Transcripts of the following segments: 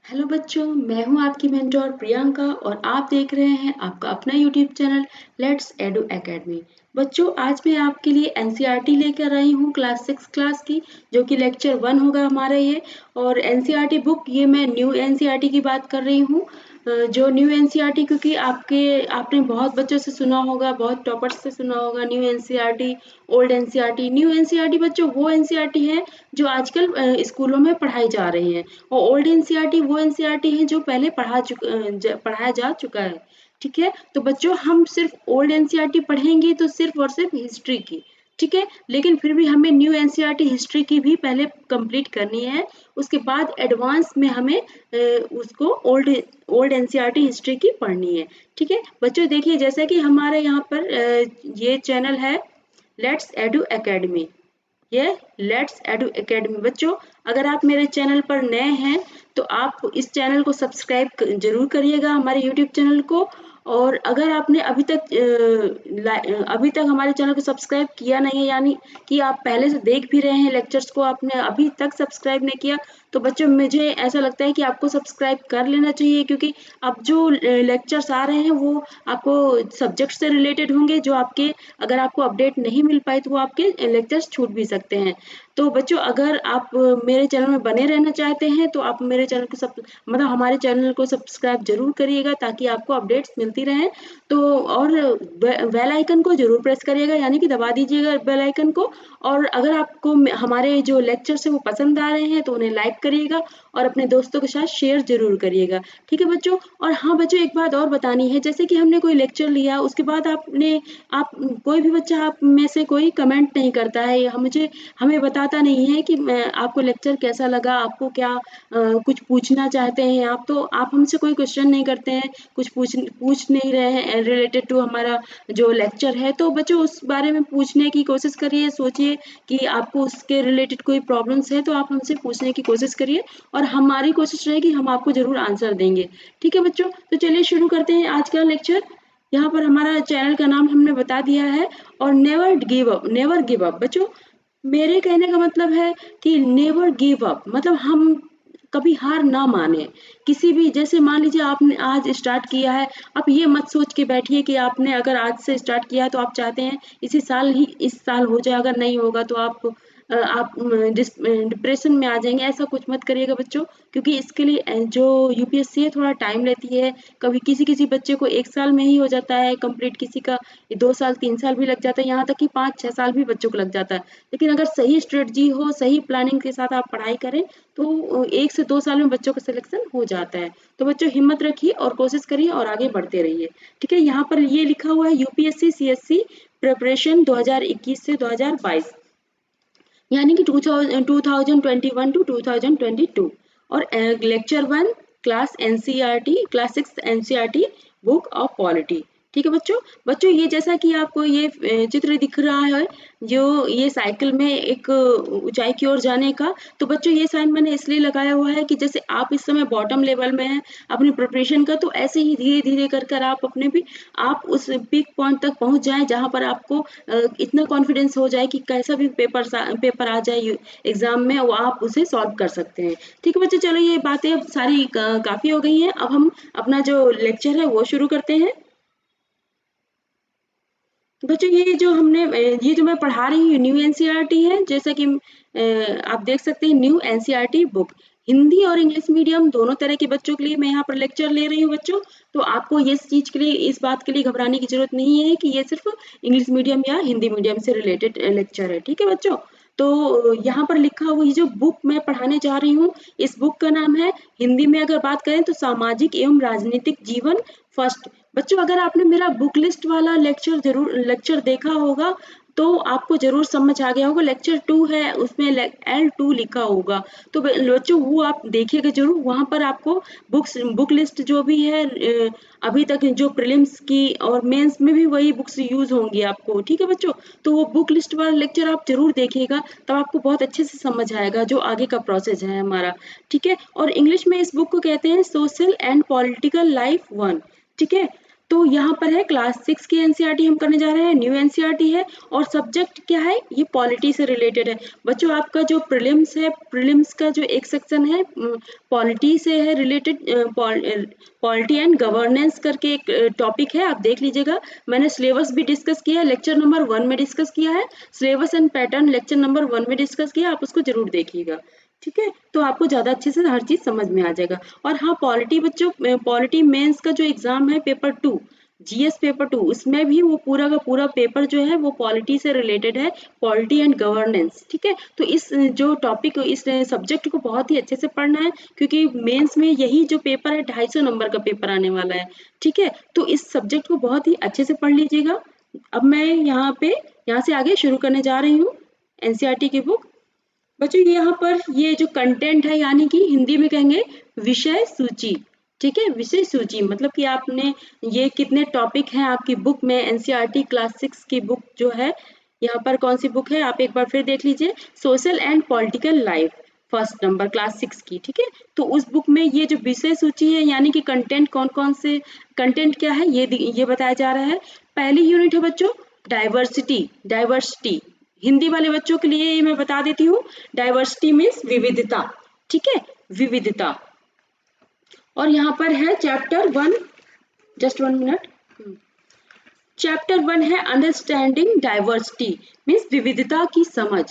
Hello बच्चों, मैं हूं आपकी मेंटोर प्रियंका और आप देख रहे हैं आपका अपना YouTube channel let's edu academy. बच्चों, आज मैं आपके लिए एनसीईआरटी लेकर आई हूं क्लास 6 क्लास की, जो कि लेक्चर 1 होगा हमारा ये। और एनसीईआरटी बुक ये मैं न्यू एनसीईआरटी की बात कर रही हूं। जो न्यू एनसीईआरटी, क्योंकि आपने बहुत बच्चों से सुना होगा, बहुत टॉपर्स से सुना होगा new NCERT, old NCERT. New NCERT बच्चों वो एनसीईआरटी है जो आजकल स्कूलों में पढ़ाई जा रही है, और ओल्ड एनसीईआरटी वो एनसीईआरटी है जो पहले पढ़ाया जा चुका है। ठीक है, तो बच्चों हम सिर्फ ओल्ड एनसीईआरटी पढ़ेंगे तो सिर्फ और सिर्फ हिस्ट्री की। ठीक है, लेकिन फिर भी हमें न्यू एनसीईआरटी हिस्ट्री की भी पहले कंप्लीट करनी है। उसके बाद एडवांस में हमें उसको ओल्ड ओल्ड एनसीईआरटी हिस्ट्री की पढ़नी है। ठीक है बच्चों, देखिए जैसा कि हमारे यहाँ पर ये चैनल है लेट्स एडू एकेडमी। ये लेट्स एडू एकेडमी। बच्चों, अगर आप मेरे चैनल पर नए हैं तो आप इस चैनल को सब्सक्राइब जरूर करिएगा, हमारे यूट्यूब चैनल को। और अगर आपने अभी तक हमारे चैनल को सब्सक्राइब किया नहीं है, यानी कि आप पहले से देख भी रहे हैं लेक्चर्स को, आपने अभी तक सब्सक्राइब नहीं किया, तो बच्चों मुझे ऐसा लगता है कि आपको सब्सक्राइब कर लेना चाहिए, क्योंकि अब जो लेक्चर्स आ रहे हैं वो आपको सब्जेक्ट से रिलेटेड होंगे, जो आपके अगर आपको अपडेट नहीं मिल पाए तो वो आपके लेक्चर्स छूट भी सकते हैं। तो बच्चों, अगर आप मेरे चैनल में बने रहना चाहते हैं तो आप मेरे चैनल को मतलब हमारे चैनल को सब्सक्राइब जरूर करिएगा, ताकि आपको अपडेट्स मिलती रहें। तो और बेल आइकन को जरूर प्रेस करिएगा, यानी कि दबा दीजिएगा बेल आइकन को। और अगर आपको हमारे जो लेक्चर्स हैं वो पसंद आ रहे हैं तो उन्हें लाइक करिएगा और अपने दोस्तों के साथ शेयर जरूर करिएगा। ठीक है बच्चों। और हाँ बच्चों, एक बात और बतानी है, जैसे कि हमने कोई लेक्चर लिया, उसके बाद आप कोई भी बच्चा आप में से कोई कमेंट नहीं करता है, या हमें बताता नहीं है कि आपको लेक्चर कैसा लगा, आपको क्या कुछ पूछना चाहते हैं आप, तो आप हमसे कोई क्वेश्चन नहीं करते हैं, कुछ पूछ नहीं रहे हैं रिलेटेड टू हमारा जो लेक्चर है। तो बच्चों, उस बारे में पूछने की कोशिश करिए, सोचिए कि आपको उसके रिलेटेड कोई प्रॉब्लम्स है तो आप हमसे पूछने की कोशिश करिए, और हमारी कोशिश रहेगी हम आपको जरूर आंसर देंगे। ठीक है बच्चों, तो चलिए शुरू करते हैं आज का लेक्चर। यहाँ पर हमारा चैनल का नाम हमने बता दिया है, और नेवर गिव अप। बच्चों, मेरे कहने का मतलब है कि नेवर गिव अप, मतलब हम कभी हार ना माने किसी भी। जैसे मान लीजिए आपने आज स्टार्ट किया है, आप ये मत सोच के बैठिए कि आपने अगर आज से स्टार्ट किया है तो आप चाहते हैं इस साल हो जाए, अगर नहीं होगा तो आप डिप्रेशन में आ जाएंगे। ऐसा कुछ मत करिएगा बच्चों, क्योंकि इसके लिए जो यूपीएससी है थोड़ा टाइम लेती है। कभी किसी किसी बच्चे को 1 साल में ही हो जाता है कंप्लीट, किसी का 2 साल 3 साल भी लग जाता है, यहाँ तक कि 5-6 साल भी बच्चों को लग जाता है। लेकिन अगर सही स्ट्रेटजी हो, सही प्लानिंग के साथ आप पढ़ाई करें तो 1 से 2 साल में बच्चों का सिलेक्शन हो जाता है। तो बच्चों, हिम्मत रखिए और कोशिश करिए और आगे बढ़ते रहिए। ठीक है, यहाँ पर ये लिखा हुआ है यूपीएससी सीएससी प्रिपरेशन 2021 से 2022, यानी कि 2021 टू 2022। और lecture 1 class NCERT, class 6 NCERT book of polity. ठीक है बच्चों। बच्चों, ये जैसा कि आपको ये चित्र दिख रहा है, जो ये साइकिल में एक ऊंचाई की ओर जाने का, तो बच्चों ये साइन मैंने इसलिए लगाया हुआ है कि जैसे आप इस समय बॉटम लेवल में हैं अपनी प्रिपरेशन का, तो ऐसे ही धीरे धीरे कर कर आप उस पीक पॉइंट तक पहुंच जाएं, जहां पर आपको इतना कॉन्फिडेंस हो जाए कि कैसा भी पेपर आ जाए एग्जाम में, वो आप उसे सॉल्व कर सकते हैं। ठीक है बच्चों, चलो ये बातें अब सारी काफी हो गई हैं। अब हम अपना जो लेक्चर है वो शुरू करते हैं। तो बच्चों, ये जो मैं पढ़ा रही हूँ न्यू एनसीईआरटी है, जैसा कि आप देख सकते हैं न्यू एनसीईआरटी बुक। हिंदी और इंग्लिश मीडियम दोनों तरह के बच्चों के लिए मैं यहाँ पर लेक्चर ले रही हूँ बच्चों। तो आपको इस बात के लिए घबराने की जरूरत नहीं है कि ये सिर्फ इंग्लिश मीडियम या हिंदी मीडियम से रिलेटेड लेक्चर है। ठीक है बच्चों। तो यहाँ पर लिखा हुआ ये जो बुक मैं पढ़ाने जा रही हूँ, इस बुक का नाम है, हिंदी में अगर बात करें तो सामाजिक एवं राजनीतिक जीवन फर्स्ट। बच्चों, अगर आपने मेरा बुक लिस्ट वाला लेक्चर देखा होगा तो आपको जरूर समझ आ गया होगा। लेक्चर 2 है, उसमें L2 लिखा होगा। तो बच्चों, वो आप देखिएगा जरूर, वहां पर आपको बुक लिस्ट जो भी है अभी तक जो प्रीलिम्स की और मेंस में भी वही बुक्स यूज होंगी आपको। ठीक है बच्चों। तो वो बुक लिस्ट वाला लेक्चर आप जरूर देखिएगा, तब आपको बहुत अच्छे से समझ आएगा जो आगे का प्रोसेस है हमारा। ठीक है। और इंग्लिश में इस बुक को कहते हैं सोशल एंड पॉलिटिकल लाइफ 1। ठीक है। तो यहाँ पर है क्लास 6 की एनसीईआरटी हम करने जा रहे हैं, न्यू एनसीईआरटी है और सब्जेक्ट क्या है, ये पॉलिटी से रिलेटेड है। बच्चों आपका जो प्रीलिम्स है, प्रीलिम्स का जो एक सेक्शन है पॉलिटी से है रिलेटेड, पॉलिटी एंड गवर्नेंस करके एक टॉपिक है, आप देख लीजिएगा। मैंने सिलेबस भी डिस्कस किया है, लेक्चर नंबर 1 में डिस्कस किया है, syllabus and pattern lecture number 1 में डिस्कस किया, आप उसको जरूर देखिएगा, ठीक है। तो आपको ज़्यादा अच्छे से हर चीज़ समझ में आ जाएगा। और हाँ, पॉलिटी बच्चों, पॉलिटी मेंस का जो एग्जाम है पेपर 2, जीएस पेपर 2, उसमें भी वो पूरा का पूरा पेपर जो है वो पॉलिटी से रिलेटेड है, पॉलिटी एंड गवर्नेंस, ठीक है। तो इस जो टॉपिक, इस सब्जेक्ट को बहुत ही अच्छे से पढ़ना है, क्योंकि मेंस में यही जो पेपर है 250 नंबर का पेपर आने वाला है, ठीक है। तो इस सब्जेक्ट को बहुत ही अच्छे से पढ़ लीजिएगा। अब मैं यहाँ से आगे शुरू करने जा रही हूँ एनसीईआरटी की बुक। बच्चों यहाँ पर ये जो कंटेंट है, यानी कि हिंदी में कहेंगे विषय सूची, ठीक है। विषय सूची मतलब कि आपने ये कितने टॉपिक हैं आपकी बुक में, एनसीईआरटी क्लास 6 की बुक जो है, यहाँ पर कौन सी बुक है आप एक बार फिर देख लीजिए, social and political life, first number class 6 की, ठीक है। तो उस बुक में ये जो विषय सूची है, यानी कि कंटेंट कौन कौन से कंटेंट क्या है ये बताया जा रहा है। पहली यूनिट है बच्चों डाइवर्सिटी, डाइवर्सिटी हिंदी वाले बच्चों के लिए ये मैं बता देती हूँ, डाइवर्सिटी मीन्स विविधता, ठीक है, विविधता। और यहाँ पर है चैप्टर 1, जस्ट 1 मिनट, चैप्टर 1 है अंडरस्टैंडिंग डाइवर्सिटी मीन्स विविधता की समझ,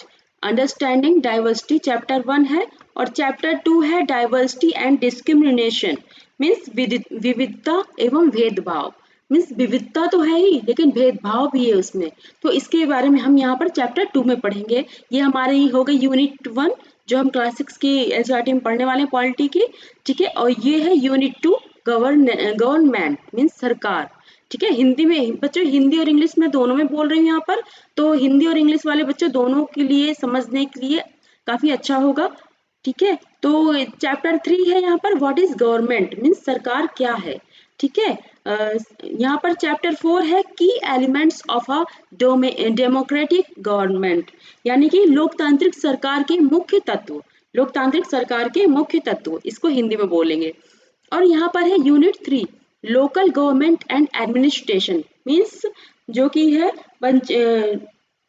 अंडरस्टैंडिंग डाइवर्सिटी चैप्टर 1 है। और चैप्टर 2 है डाइवर्सिटी एंड डिस्क्रिमिनेशन मीन्स विविधता एवं भेदभाव, मीन्स विविधता तो है ही लेकिन भेदभाव भी है उसमें, तो इसके बारे में हम यहाँ पर चैप्टर 2 में पढ़ेंगे। ये हमारे हो गई यूनिट 1 जो हम क्लास 6 की एनसीईआरटी में पढ़ने वाले हैं पॉलिटी की, ठीक है। और ये है यूनिट 2 गवर्नमेंट मीन्स सरकार, ठीक है। हिंदी में बच्चों, हिंदी और इंग्लिश में दोनों में बोल रही हूँ यहाँ पर, तो हिंदी और इंग्लिश वाले बच्चों दोनों के लिए समझने के लिए काफी अच्छा होगा, ठीक है। तो चैप्टर 3 है यहाँ पर व्हाट इज गवर्नमेंट मीन्स सरकार क्या है, ठीक है। यहाँ पर चैप्टर 4 है की elements of a democratic government, यानी कि लोकतांत्रिक सरकार के मुख्य तत्व, लोकतांत्रिक सरकार के मुख्य तत्व, इसको हिंदी में बोलेंगे। और यहाँ पर है unit 3 local government and administration means जो कि है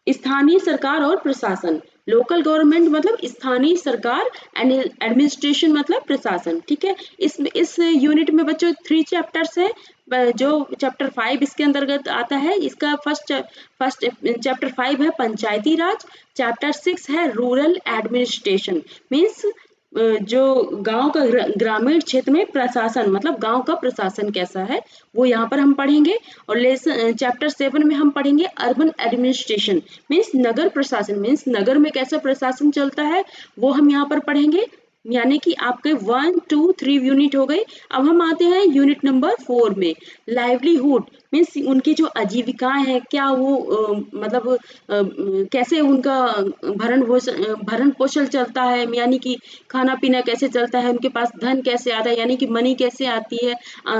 स्थानीय सरकार और प्रशासन, लोकल गवर्नमेंट मतलब स्थानीय सरकार, एंड एडमिनिस्ट्रेशन मतलब प्रशासन, ठीक है। इस यूनिट में बच्चों 3 चैप्टर्स है, जो चैप्टर 5 इसके अंतर्गत आता है, इसका फर्स्ट चैप्टर 5 है पंचायती राज, चैप्टर 6 है रूरल एडमिनिस्ट्रेशन मीन्स जो गांव का ग्रामीण क्षेत्र में प्रशासन मतलब गांव का प्रशासन कैसा है वो यहाँ पर हम पढ़ेंगे। और लेसन चैप्टर 7 में हम पढ़ेंगे अर्बन एडमिनिस्ट्रेशन मीन्स नगर प्रशासन, मीन्स नगर में कैसा प्रशासन चलता है वो हम यहाँ पर पढ़ेंगे। यानी कि आपके 1, 2, 3 यूनिट हो गई। अब हम आते हैं यूनिट नंबर 4 में, लाइवलीहुड मीन्स उनकी जो आजीविकाएं हैं, क्या वो मतलब कैसे उनका भरण पोषण चलता है, यानी कि खाना पीना कैसे चलता है, उनके पास धन कैसे आता है, यानी कि मनी कैसे आती है,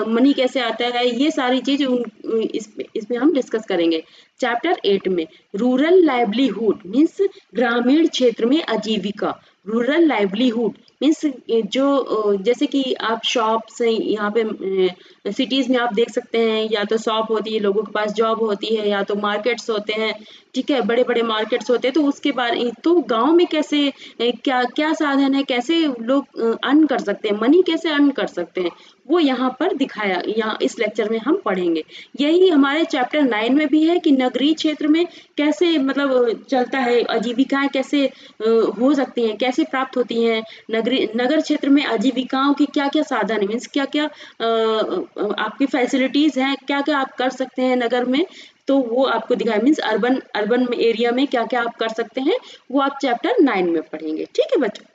मनी कैसे आता है, ये सारी चीज इसमें हम डिस्कस करेंगे। चैप्टर 8 में रूरल लाइवलीहुड मीन्स ग्रामीण क्षेत्र में आजीविका, रूरल लाइवलीहुड मीन्स जो जैसे कि आप शॉप्स यहाँ पे सिटीज में आप देख सकते हैं, या तो शॉप होती है, लोगों के पास जॉब होती है, या तो मार्केट्स होते हैं, ठीक है, बड़े बड़े मार्केट्स होते हैं। तो उसके बारे तो गांव में कैसे क्या क्या साधन है, कैसे लोग अर्न कर सकते हैं, मनी कैसे अर्न कर सकते हैं, वो यहाँ पर दिखाया, यहाँ इस लेक्चर में हम पढ़ेंगे। यही हमारे चैप्टर 9 में भी है कि नगरीय क्षेत्र में कैसे मतलब चलता है, आजीविकाएं कैसे हो सकती हैं, कैसे प्राप्त होती हैं, नगर क्षेत्र में आजीविकाओं की क्या क्या साधन है, मीन्स क्या क्या आपकी फैसिलिटीज हैं, क्या क्या आप कर सकते हैं नगर में, तो वो आपको दिखाया, मीन्स अर्बन एरिया में क्या क्या आप कर सकते हैं, वो आप चैप्टर 9 में पढ़ेंगे, ठीक है बच्चों।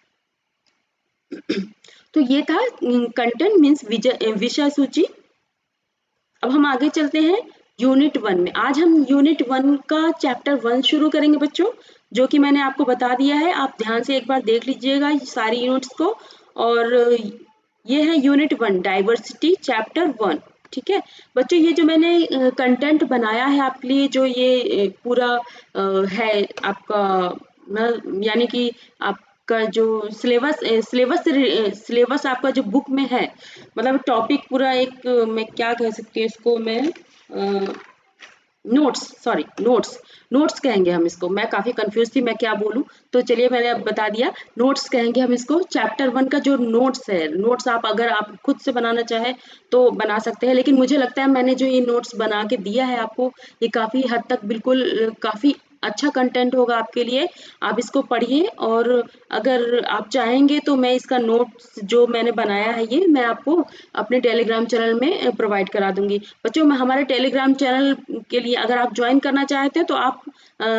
तो ये था कंटेंट मीन्स विषय सूची। अब हम आगे चलते हैं यूनिट 1 में। आज हम यूनिट 1 का चैप्टर 1 शुरू करेंगे बच्चों, जो कि मैंने आपको बता दिया है, आप ध्यान से एक बार देख लीजिएगा सारी यूनिट्स को। और ये है यूनिट 1 डाइवर्सिटी चैप्टर 1, ठीक है बच्चों। ये जो मैंने कंटेंट बनाया है आपके लिए, जो ये पूरा है आपका, यानी कि आप का जो सिलेबस आपका जो बुक में है, मतलब टॉपिक पूरा एक मैं क्या कह सकती हूँ इसको मैं नोट्स, सॉरी नोट्स, नोट्स कहेंगे हम इसको। मैं काफ़ी कंफ्यूज थी मैं क्या बोलूँ, तो चलिए मैंने अब बता दिया, नोट्स कहेंगे हम इसको। चैप्टर 1 का जो नोट्स है, नोट्स आप अगर आप खुद से बनाना चाहें तो बना सकते हैं, लेकिन मुझे लगता है मैंने जो ये नोट्स बना के दिया है आपको, ये काफ़ी हद तक बिल्कुल काफ़ी अच्छा कंटेंट होगा आपके लिए। आप इसको पढ़िए, और अगर आप चाहेंगे तो मैं इसका नोट्स जो मैंने बनाया है ये मैं आपको अपने टेलीग्राम चैनल में प्रोवाइड करा दूंगी। बच्चों, मैं हमारे टेलीग्राम चैनल के लिए अगर आप ज्वाइन करना चाहते हो तो आप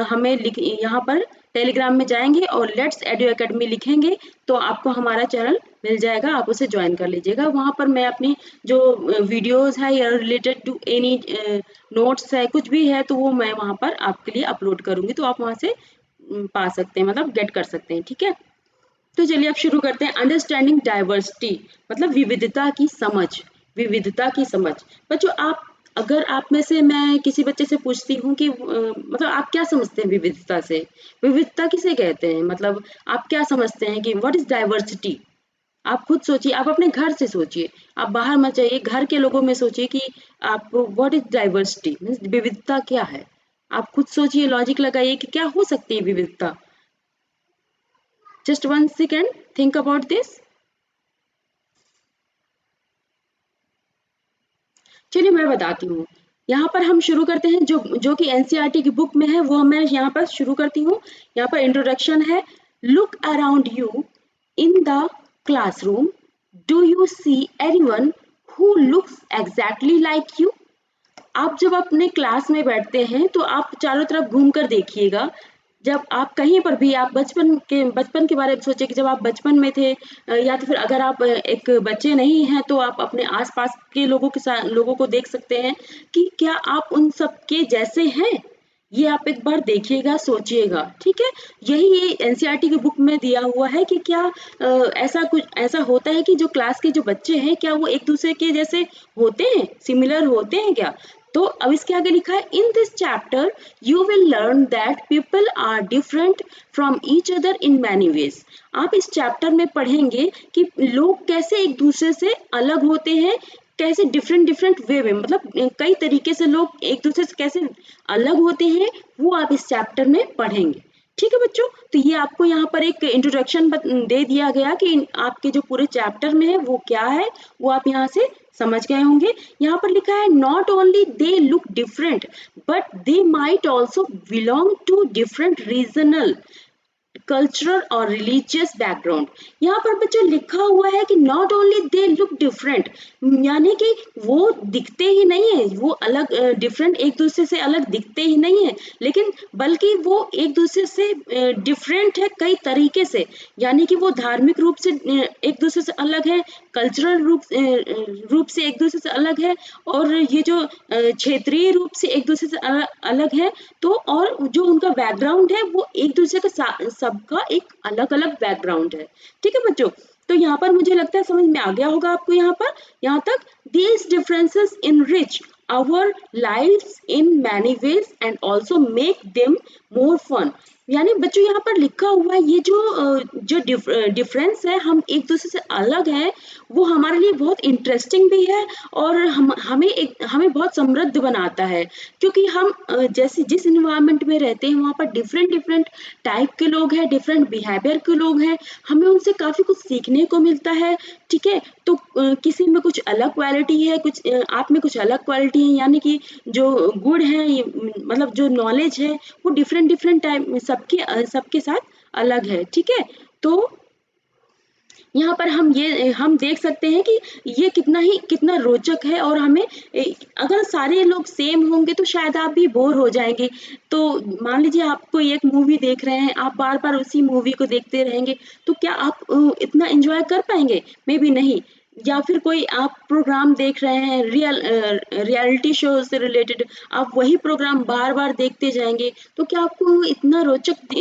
हमें लिख यहाँ पर टेलीग्राम में जाएंगे और लेट्स एडू एकेडमी लिखेंगे तो आपको हमारा चैनल मिल जाएगा, आप उसे ज्वाइन कर लीजिएगा। वहाँ पर मैं अपनी जो वीडियोस है या रिलेटेड टू एनी नोट्स है, कुछ भी है, तो वो मैं वहाँ पर आपके लिए अपलोड करूँगी, तो आप वहाँ से पा सकते हैं, मतलब गेट कर सकते हैं, ठीक है। तो चलिए अब शुरू करते हैं। अंडरस्टैंडिंग डाइवर्सिटी मतलब विविधता की समझ, विविधता की समझ। बच्चों, आप अगर आप में से मैं किसी बच्चे से पूछती हूँ कि मतलब आप क्या समझते हैं विविधता से, विविधता किसे कहते हैं, मतलब आप क्या समझते हैं कि व्हाट इज डाइवर्सिटी। आप खुद सोचिए, आप अपने घर से सोचिए, आप बाहर मत जाइए, घर के लोगों में सोचिए कि आप व्हाट इज डाइवर्सिटी मीन्स विविधता क्या है। आप खुद सोचिए, लॉजिक लगाइए कि क्या हो सकती है विविधता। Just 1 second, think about this. चलिए मैं बताती हूँ। यहाँ पर हम शुरू करते हैं, जो जो कि एनसीईआरटी की बुक में है वो मैं यहाँ पर शुरू करती हूँ। यहाँ पर इंट्रोडक्शन है। Look around you in the classroom, do you see anyone who looks exactly like you. आप जब अपने क्लास में बैठते हैं तो आप चारों तरफ घूम कर देखिएगा। जब आप कहीं पर भी, आप बचपन के बारे में सोचिए कि जब आप बचपन में थे, या तो फिर अगर आप एक बच्चे नहीं हैं तो आप अपने आसपास के लोगों के साथ, लोगों को देख सकते हैं कि क्या आप उन सब के जैसे हैं। ये आप एक बार देखिएगा, सोचिएगा, ठीक है। यही ये एनसीईआरटी की बुक में दिया हुआ है कि क्या ऐसा कुछ ऐसा होता है कि जो क्लास के जो बच्चे हैं क्या वो एक दूसरे के जैसे होते हैं, सिमिलर होते हैं क्या। तो अब इसके आगे लिखा है, in this chapter you will learn that people are different from each other in many ways. आप इस चैप्टर में पढ़ेंगे कि लोग कैसे एक दूसरे से अलग होते हैं, कैसे डिफरेंट डिफरेंट वे में, मतलब कई तरीके से लोग एक दूसरे से कैसे अलग होते हैं, वो आप इस चैप्टर में पढ़ेंगे, ठीक है बच्चों। तो ये आपको यहाँ पर एक इंट्रोडक्शन दे दिया गया कि आपके जो पूरे चैप्टर में है वो क्या है, वो आप यहाँ से समझ गए होंगे। यहाँ पर लिखा है, not only they look different but they might also belong to different regional, cultural और रिलीजियस बैकग्राउंड। यहाँ पर बच्चों लिखा हुआ है कि not only they look different, यानी कि वो दिखते ही नहीं है, वो अलग डिफरेंट, एक दूसरे से अलग दिखते ही नहीं है, लेकिन बल्कि वो एक दूसरे से डिफरेंट है कई तरीके से। यानी कि वो धार्मिक रूप से एक दूसरे से अलग है, कल्चरल रूप से एक दूसरे से अलग है, और ये जो क्षेत्रीय रूप से एक दूसरे से अलग है। तो और जो उनका बैकग्राउंड है वो एक दूसरे का सबका एक अलग अलग बैकग्राउंड है, ठीक है बच्चों। तो यहाँ पर मुझे लगता है समझ में आ गया होगा आपको। यहाँ पर यहाँ तक, these differences enrich our lives in many ways and also make them more fun। यानी बच्चों यहाँ पर लिखा हुआ है, ये जो डिफरेंस है, हम एक दूसरे से अलग है, वो हमारे लिए बहुत इंटरेस्टिंग भी है, और हमें बहुत समृद्ध बनाता है। क्योंकि हम जैसे जिस इन्वायरमेंट में रहते हैं वहाँ पर डिफरेंट डिफरेंट टाइप के लोग हैं, डिफरेंट बिहेवियर के लोग हैं, हमें उनसे काफ़ी कुछ सीखने को मिलता है, ठीक है। तो किसी में कुछ अलग क्वालिटी है, कुछ आप में कुछ अलग क्वालिटी है, यानी कि जो गुण है, मतलब जो नॉलेज है वो डिफरेंट डिफरेंट टाइप सबके साथ अलग है, ठीक है। तो यहाँ पर हम देख सकते हैं कि ये कितना रोचक है, और हमें अगर सारे लोग सेम होंगे तो शायद आप भी बोर हो जाएंगे। तो मान लीजिए आप कोई एक मूवी देख रहे हैं, आप बार बार उसी मूवी को देखते रहेंगे, तो क्या आप इतना एंजॉय कर पाएंगे, मे बी नहीं। या फिर कोई आप प्रोग्राम देख रहे हैं रियलिटी शो से रिलेटेड, आप वही प्रोग्राम बार बार देखते जाएंगे, तो क्या आपको इतना रोचक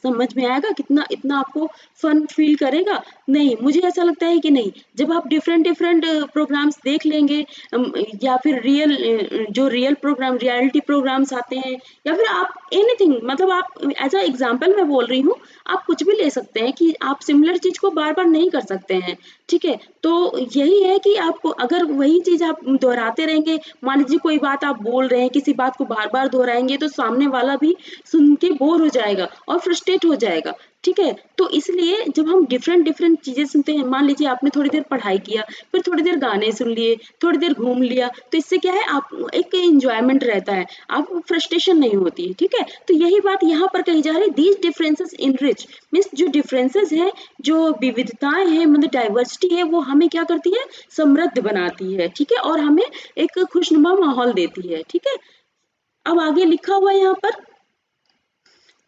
समझ में आएगा, कितना इतना आपको फन फील करेगा? नहीं, मुझे ऐसा लगता है कि नहीं। जब आप डिफरेंट डिफरेंट प्रोग्राम्स देख लेंगे, या फिर जो रियल प्रोग्राम रियलिटी प्रोग्राम्स आते हैं, या फिर आप एनीथिंग, मतलब आप एज अ एग्जांपल मैं बोल रही हूँ, आप कुछ भी ले सकते हैं कि आप सिमिलर चीज को बार बार नहीं कर सकते हैं, ठीक है? तो यही है कि आप अगर वही चीज आप दोहराते रहेंगे, मान लीजिए कोई बात आप बोल रहे हैं, किसी बात को बार बार दोहराएंगे, तो सामने वाला भी सुन के बोर हो जाएगा और फ्रस्ट्रेट हो जाएगा, ठीक है? तो इसलिए जब हम डिफरेंट डिफरेंट चीजें सुनते हैं, मान लीजिए आपने थोड़ी देर पढ़ाई किया, फिर थोड़ी देर गाने सुन लिए, थोड़ी देर घूम लिया, तो इससे क्या है, आप एक एंजॉयमेंट रहता है, आप फ्रस्ट्रेशन नहीं होती है, ठीक है? तो यही बात यहाँ पर कही जा रही है, these differences in rich, means जो डिफरेंसेस है, जो विविधताएं हैं, मतलब डाइवर्सिटी है, वो हमें क्या करती है, समृद्ध बनाती है, ठीक है? और हमें एक खुशनुमा माहौल देती है, ठीक है? अब आगे लिखा हुआ है यहाँ पर,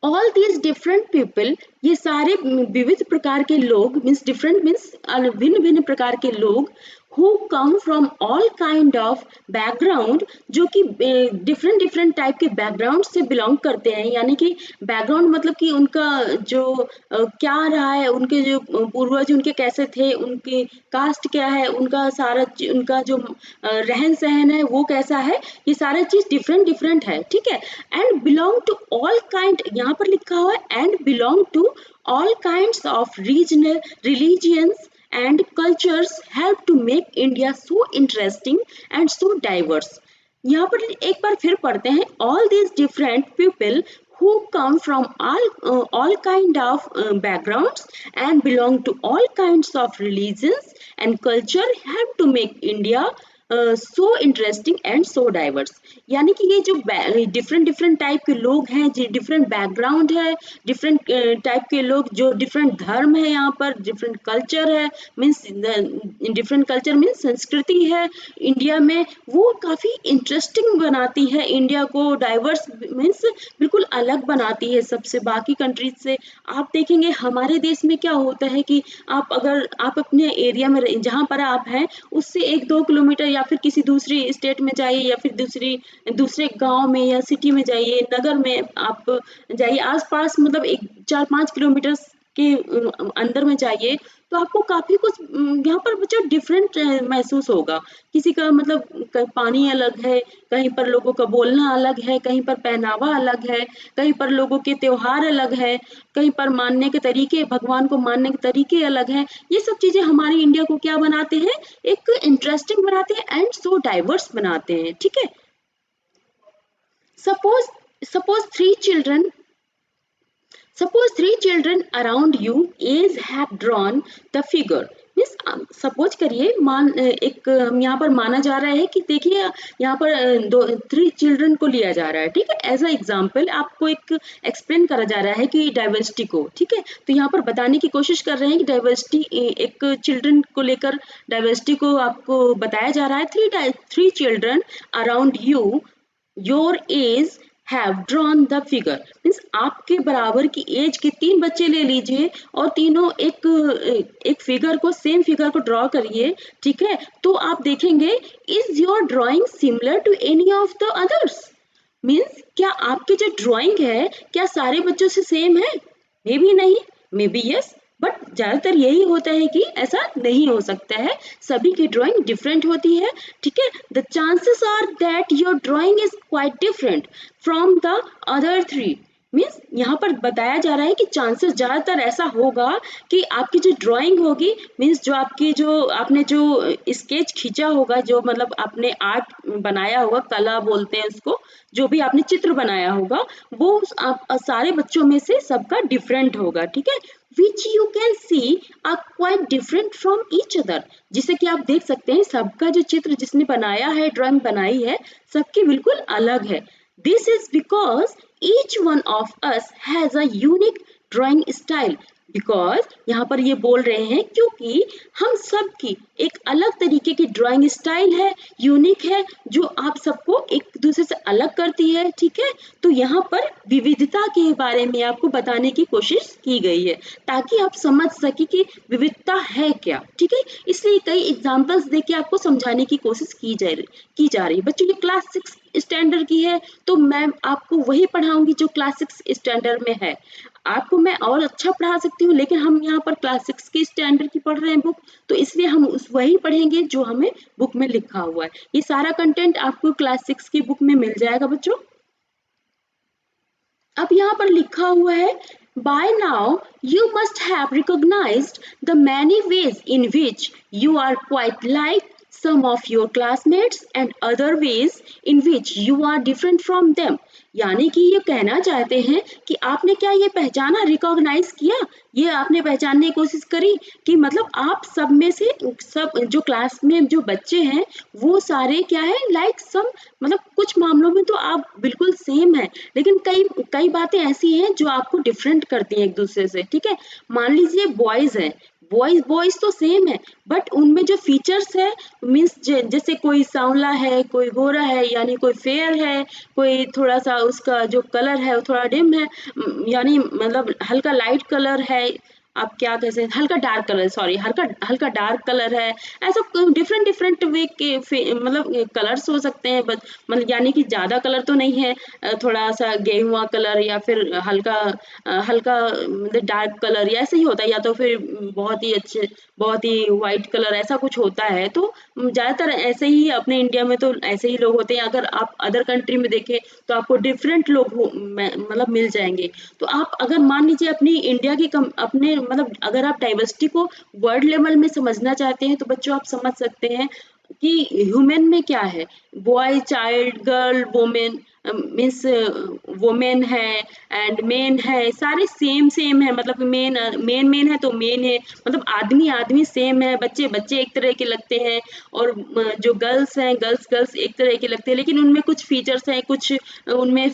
ऑल दीज डिफरेंट पीपल, ये सारे विविध प्रकार के लोग, मीन्स डिफरेंट मीन्स भिन्न भिन्न प्रकार के लोग, who come from all kind of background, जो कि डिफरेंट डिफरेंट टाइप के बैकग्राउंड से बिलोंग करते हैं, यानी कि बैकग्राउंड मतलब कि उनका जो क्या रहा है, उनके जो पूर्वज उनके कैसे थे, उनकी कास्ट क्या है, उनका उनका जो रहन सहन है वो कैसा है, ये सारा चीज डिफरेंट डिफरेंट है, ठीक है? And belong to all kind, यहाँ पर लिखा हुआ है and belong to all kinds of regional religions and cultures help to make India so interesting and so diverse. यहाँ पर एक बार फिर पढ़ते हैं, all these different people who come from all kind of backgrounds and belong to all kinds of religions and culture help to make India so interesting and so diverse, यानी कि ये जो डिफरेंट डिफरेंट टाइप के लोग हैं, जो different background है, different type के लोग, जो डिफरेंट धर्म है, यहाँ पर डिफरेंट कल्चर है, मीन्स डिफरेंट कल्चर मीन्स संस्कृति है इंडिया में, वो काफी इंटरेस्टिंग बनाती है इंडिया को, डाइवर्स मीन्स बिल्कुल अलग बनाती है सबसे, बाकी कंट्रीज से। आप देखेंगे हमारे देश में क्या होता है कि आप अगर आप अपने एरिया में जहाँ पर आप हैं उससे 1-2 किलोमीटर या फिर किसी दूसरी स्टेट में जाइए, या फिर दूसरे गांव में या सिटी में जाइए, नगर में आप जाइए, आसपास मतलब 1-4-5 किलोमीटर के अंदर में जाइए, तो आपको काफी कुछ यहाँ पर बच्चों डिफरेंट महसूस होगा। किसी का मतलब पानी अलग है, कहीं पर लोगों का बोलना अलग है, कहीं पर पहनावा अलग है, कहीं पर लोगों के त्योहार अलग है, कहीं पर मानने के तरीके, भगवान को मानने के तरीके अलग हैं। ये सब चीजें हमारी इंडिया को क्या बनाते हैं, एक इंटरेस्टिंग बनाते हैं एंड सो डाइवर्स बनाते हैं, ठीक है? Suppose suppose three children Suppose three children around you age have drawn the figure. Means suppose करिए, एक हम यहाँ पर माना जा रहा है कि देखिए यहाँ पर 3 चिल्ड्रन को लिया जा रहा है, ठीक है? एज अ एग्जाम्पल आपको एक एक्सप्लेन करा जा रहा है कि डाइवर्सिटी को, ठीक है? तो यहाँ पर बताने की कोशिश कर रहे हैं कि डाइवर्सिटी, एक चिल्ड्रन को लेकर डाइवर्सिटी को आपको बताया जा रहा है। Three children around you your age have drawn the figure, means आपके बराबर की एज के 3 बच्चे ले लीजिए और तीनों एक फिगर को, सेम फिगर को ड्रॉ करिए, ठीक है? तो आप देखेंगे, is your drawing similar to any of the others, means क्या आपकी जो ड्राइंग है क्या सारे बच्चों से सेम है? मे बी नहीं, मे बी यस, बट ज्यादातर यही होता है कि ऐसा नहीं हो सकता है, सभी की ड्राइंग डिफरेंट होती है, ठीक है? The chances are that your drawing is quite different from the other three, means यहाँ पर बताया जा रहा है कि चांसेस ज्यादातर ऐसा होगा कि आपकी जो ड्राइंग होगी, मीन्स जो आपने जो स्केच खींचा होगा, जो मतलब आपने आर्ट बनाया होगा, कला बोलते हैं उसको, जो भी आपने चित्र बनाया होगा, वो आप सारे बच्चों में से सबका डिफरेंट होगा, ठीक है? Which you can see are quite different from each other, जिसे कि आप देख सकते हैं सबका जो चित्र जिसने बनाया है, ड्राइंग बनाई है, सबकी बिल्कुल अलग है। This is because each one of us has a unique drawing style. Because यहाँ पर ये बोल रहे हैं क्योंकि हम सब की एक अलग तरीके की ड्राइंग स्टाइल है, यूनिक है, जो आप सबको एक दूसरे से अलग करती है, ठीक है। तो यहाँ पर विविधता के बारे में आपको बताने की कोशिश की गई है ताकि आप समझ सके कि विविधता है क्या, ठीक है। इसलिए कई एग्जाम्पल्स देके आपको समझाने की कोशिश की जा रही है। बच्चों, ये क्लास 6 स्टैंडर्ड की है, तो मैं आपको वही पढ़ाऊंगी जो क्लास 6 स्टैंडर्ड में है। आपको मैं और अच्छा पढ़ा सकती हूँ, लेकिन हम यहाँ पर क्लास 6 की स्टैंडर्ड की पढ़ रहे हैं बुक, तो इसलिए हम उस वही पढ़ेंगे जो हमें बुक में लिखा हुआ है। ये सारा कंटेंट आपको क्लास 6 की बुक में मिल जाएगा बच्चों। अब यहाँ पर लिखा हुआ है, by now you must have recognized the many ways in which you are quite like some of your classmates and other ways in which you are different from them। यानी कि ये कहना चाहते हैं कि आपने क्या ये पहचाना, रिकॉग्नाइज किया, ये आपने पहचानने की कोशिश करी कि मतलब आप सब में से सब जो क्लास में जो बच्चे हैं वो सारे क्या है, लाइक सम, मतलब कुछ मामलों में तो आप बिल्कुल सेम है, लेकिन कई कई बातें ऐसी हैं जो आपको डिफरेंट करती हैं एक दूसरे से, ठीक है। मान लीजिए बॉयज हैं, बॉयज बॉयज तो सेम है, बट उनमें जो फीचर्स है, मीन्स जैसे कोई सांवला है, कोई गोरा है, यानी कोई फेयर है, कोई थोड़ा सा उसका जो कलर है वो थोड़ा डिम है, यानी मतलब हल्का लाइट कलर है, आप क्या कह सकते हैं, हल्का डार्क कलर, सॉरी, हल्का हल्का डार्क कलर है। ऐसा डिफरेंट डिफरेंट वे के मतलब कलर्स हो सकते हैं, बट मतलब यानी कि ज्यादा कलर तो नहीं है, थोड़ा सा गेहुआ कलर या फिर हल्का हल्का मतलब डार्क कलर, या ऐसे ही होता है, या तो फिर बहुत ही अच्छे, बहुत ही वाइट कलर, ऐसा कुछ होता है। तो ज्यादातर ऐसे ही अपने इंडिया में तो ऐसे ही लोग होते हैं। अगर आप अदर कंट्री में देखें तो आपको डिफरेंट लोग मतलब मिल जाएंगे। तो आप अगर मान लीजिए अपनी इंडिया की अपने मतलब अगर आप डाइवर्सिटी को वर्ल्ड लेवल में समझना चाहते हैं तो बच्चों आप समझ सकते हैं कि ह्यूमन में क्या है, boy, child, girl, women, means women है एंड मेन है, सारे सेम सेम है, मतलब मेन मेन मेन है तो मेन है, मतलब आदमी आदमी सेम है, बच्चे बच्चे एक तरह के लगते हैं, और जो गर्ल्स हैं गर्ल्स गर्ल्स एक तरह के लगते हैं, लेकिन उनमें कुछ फीचर्स हैं, कुछ उनमें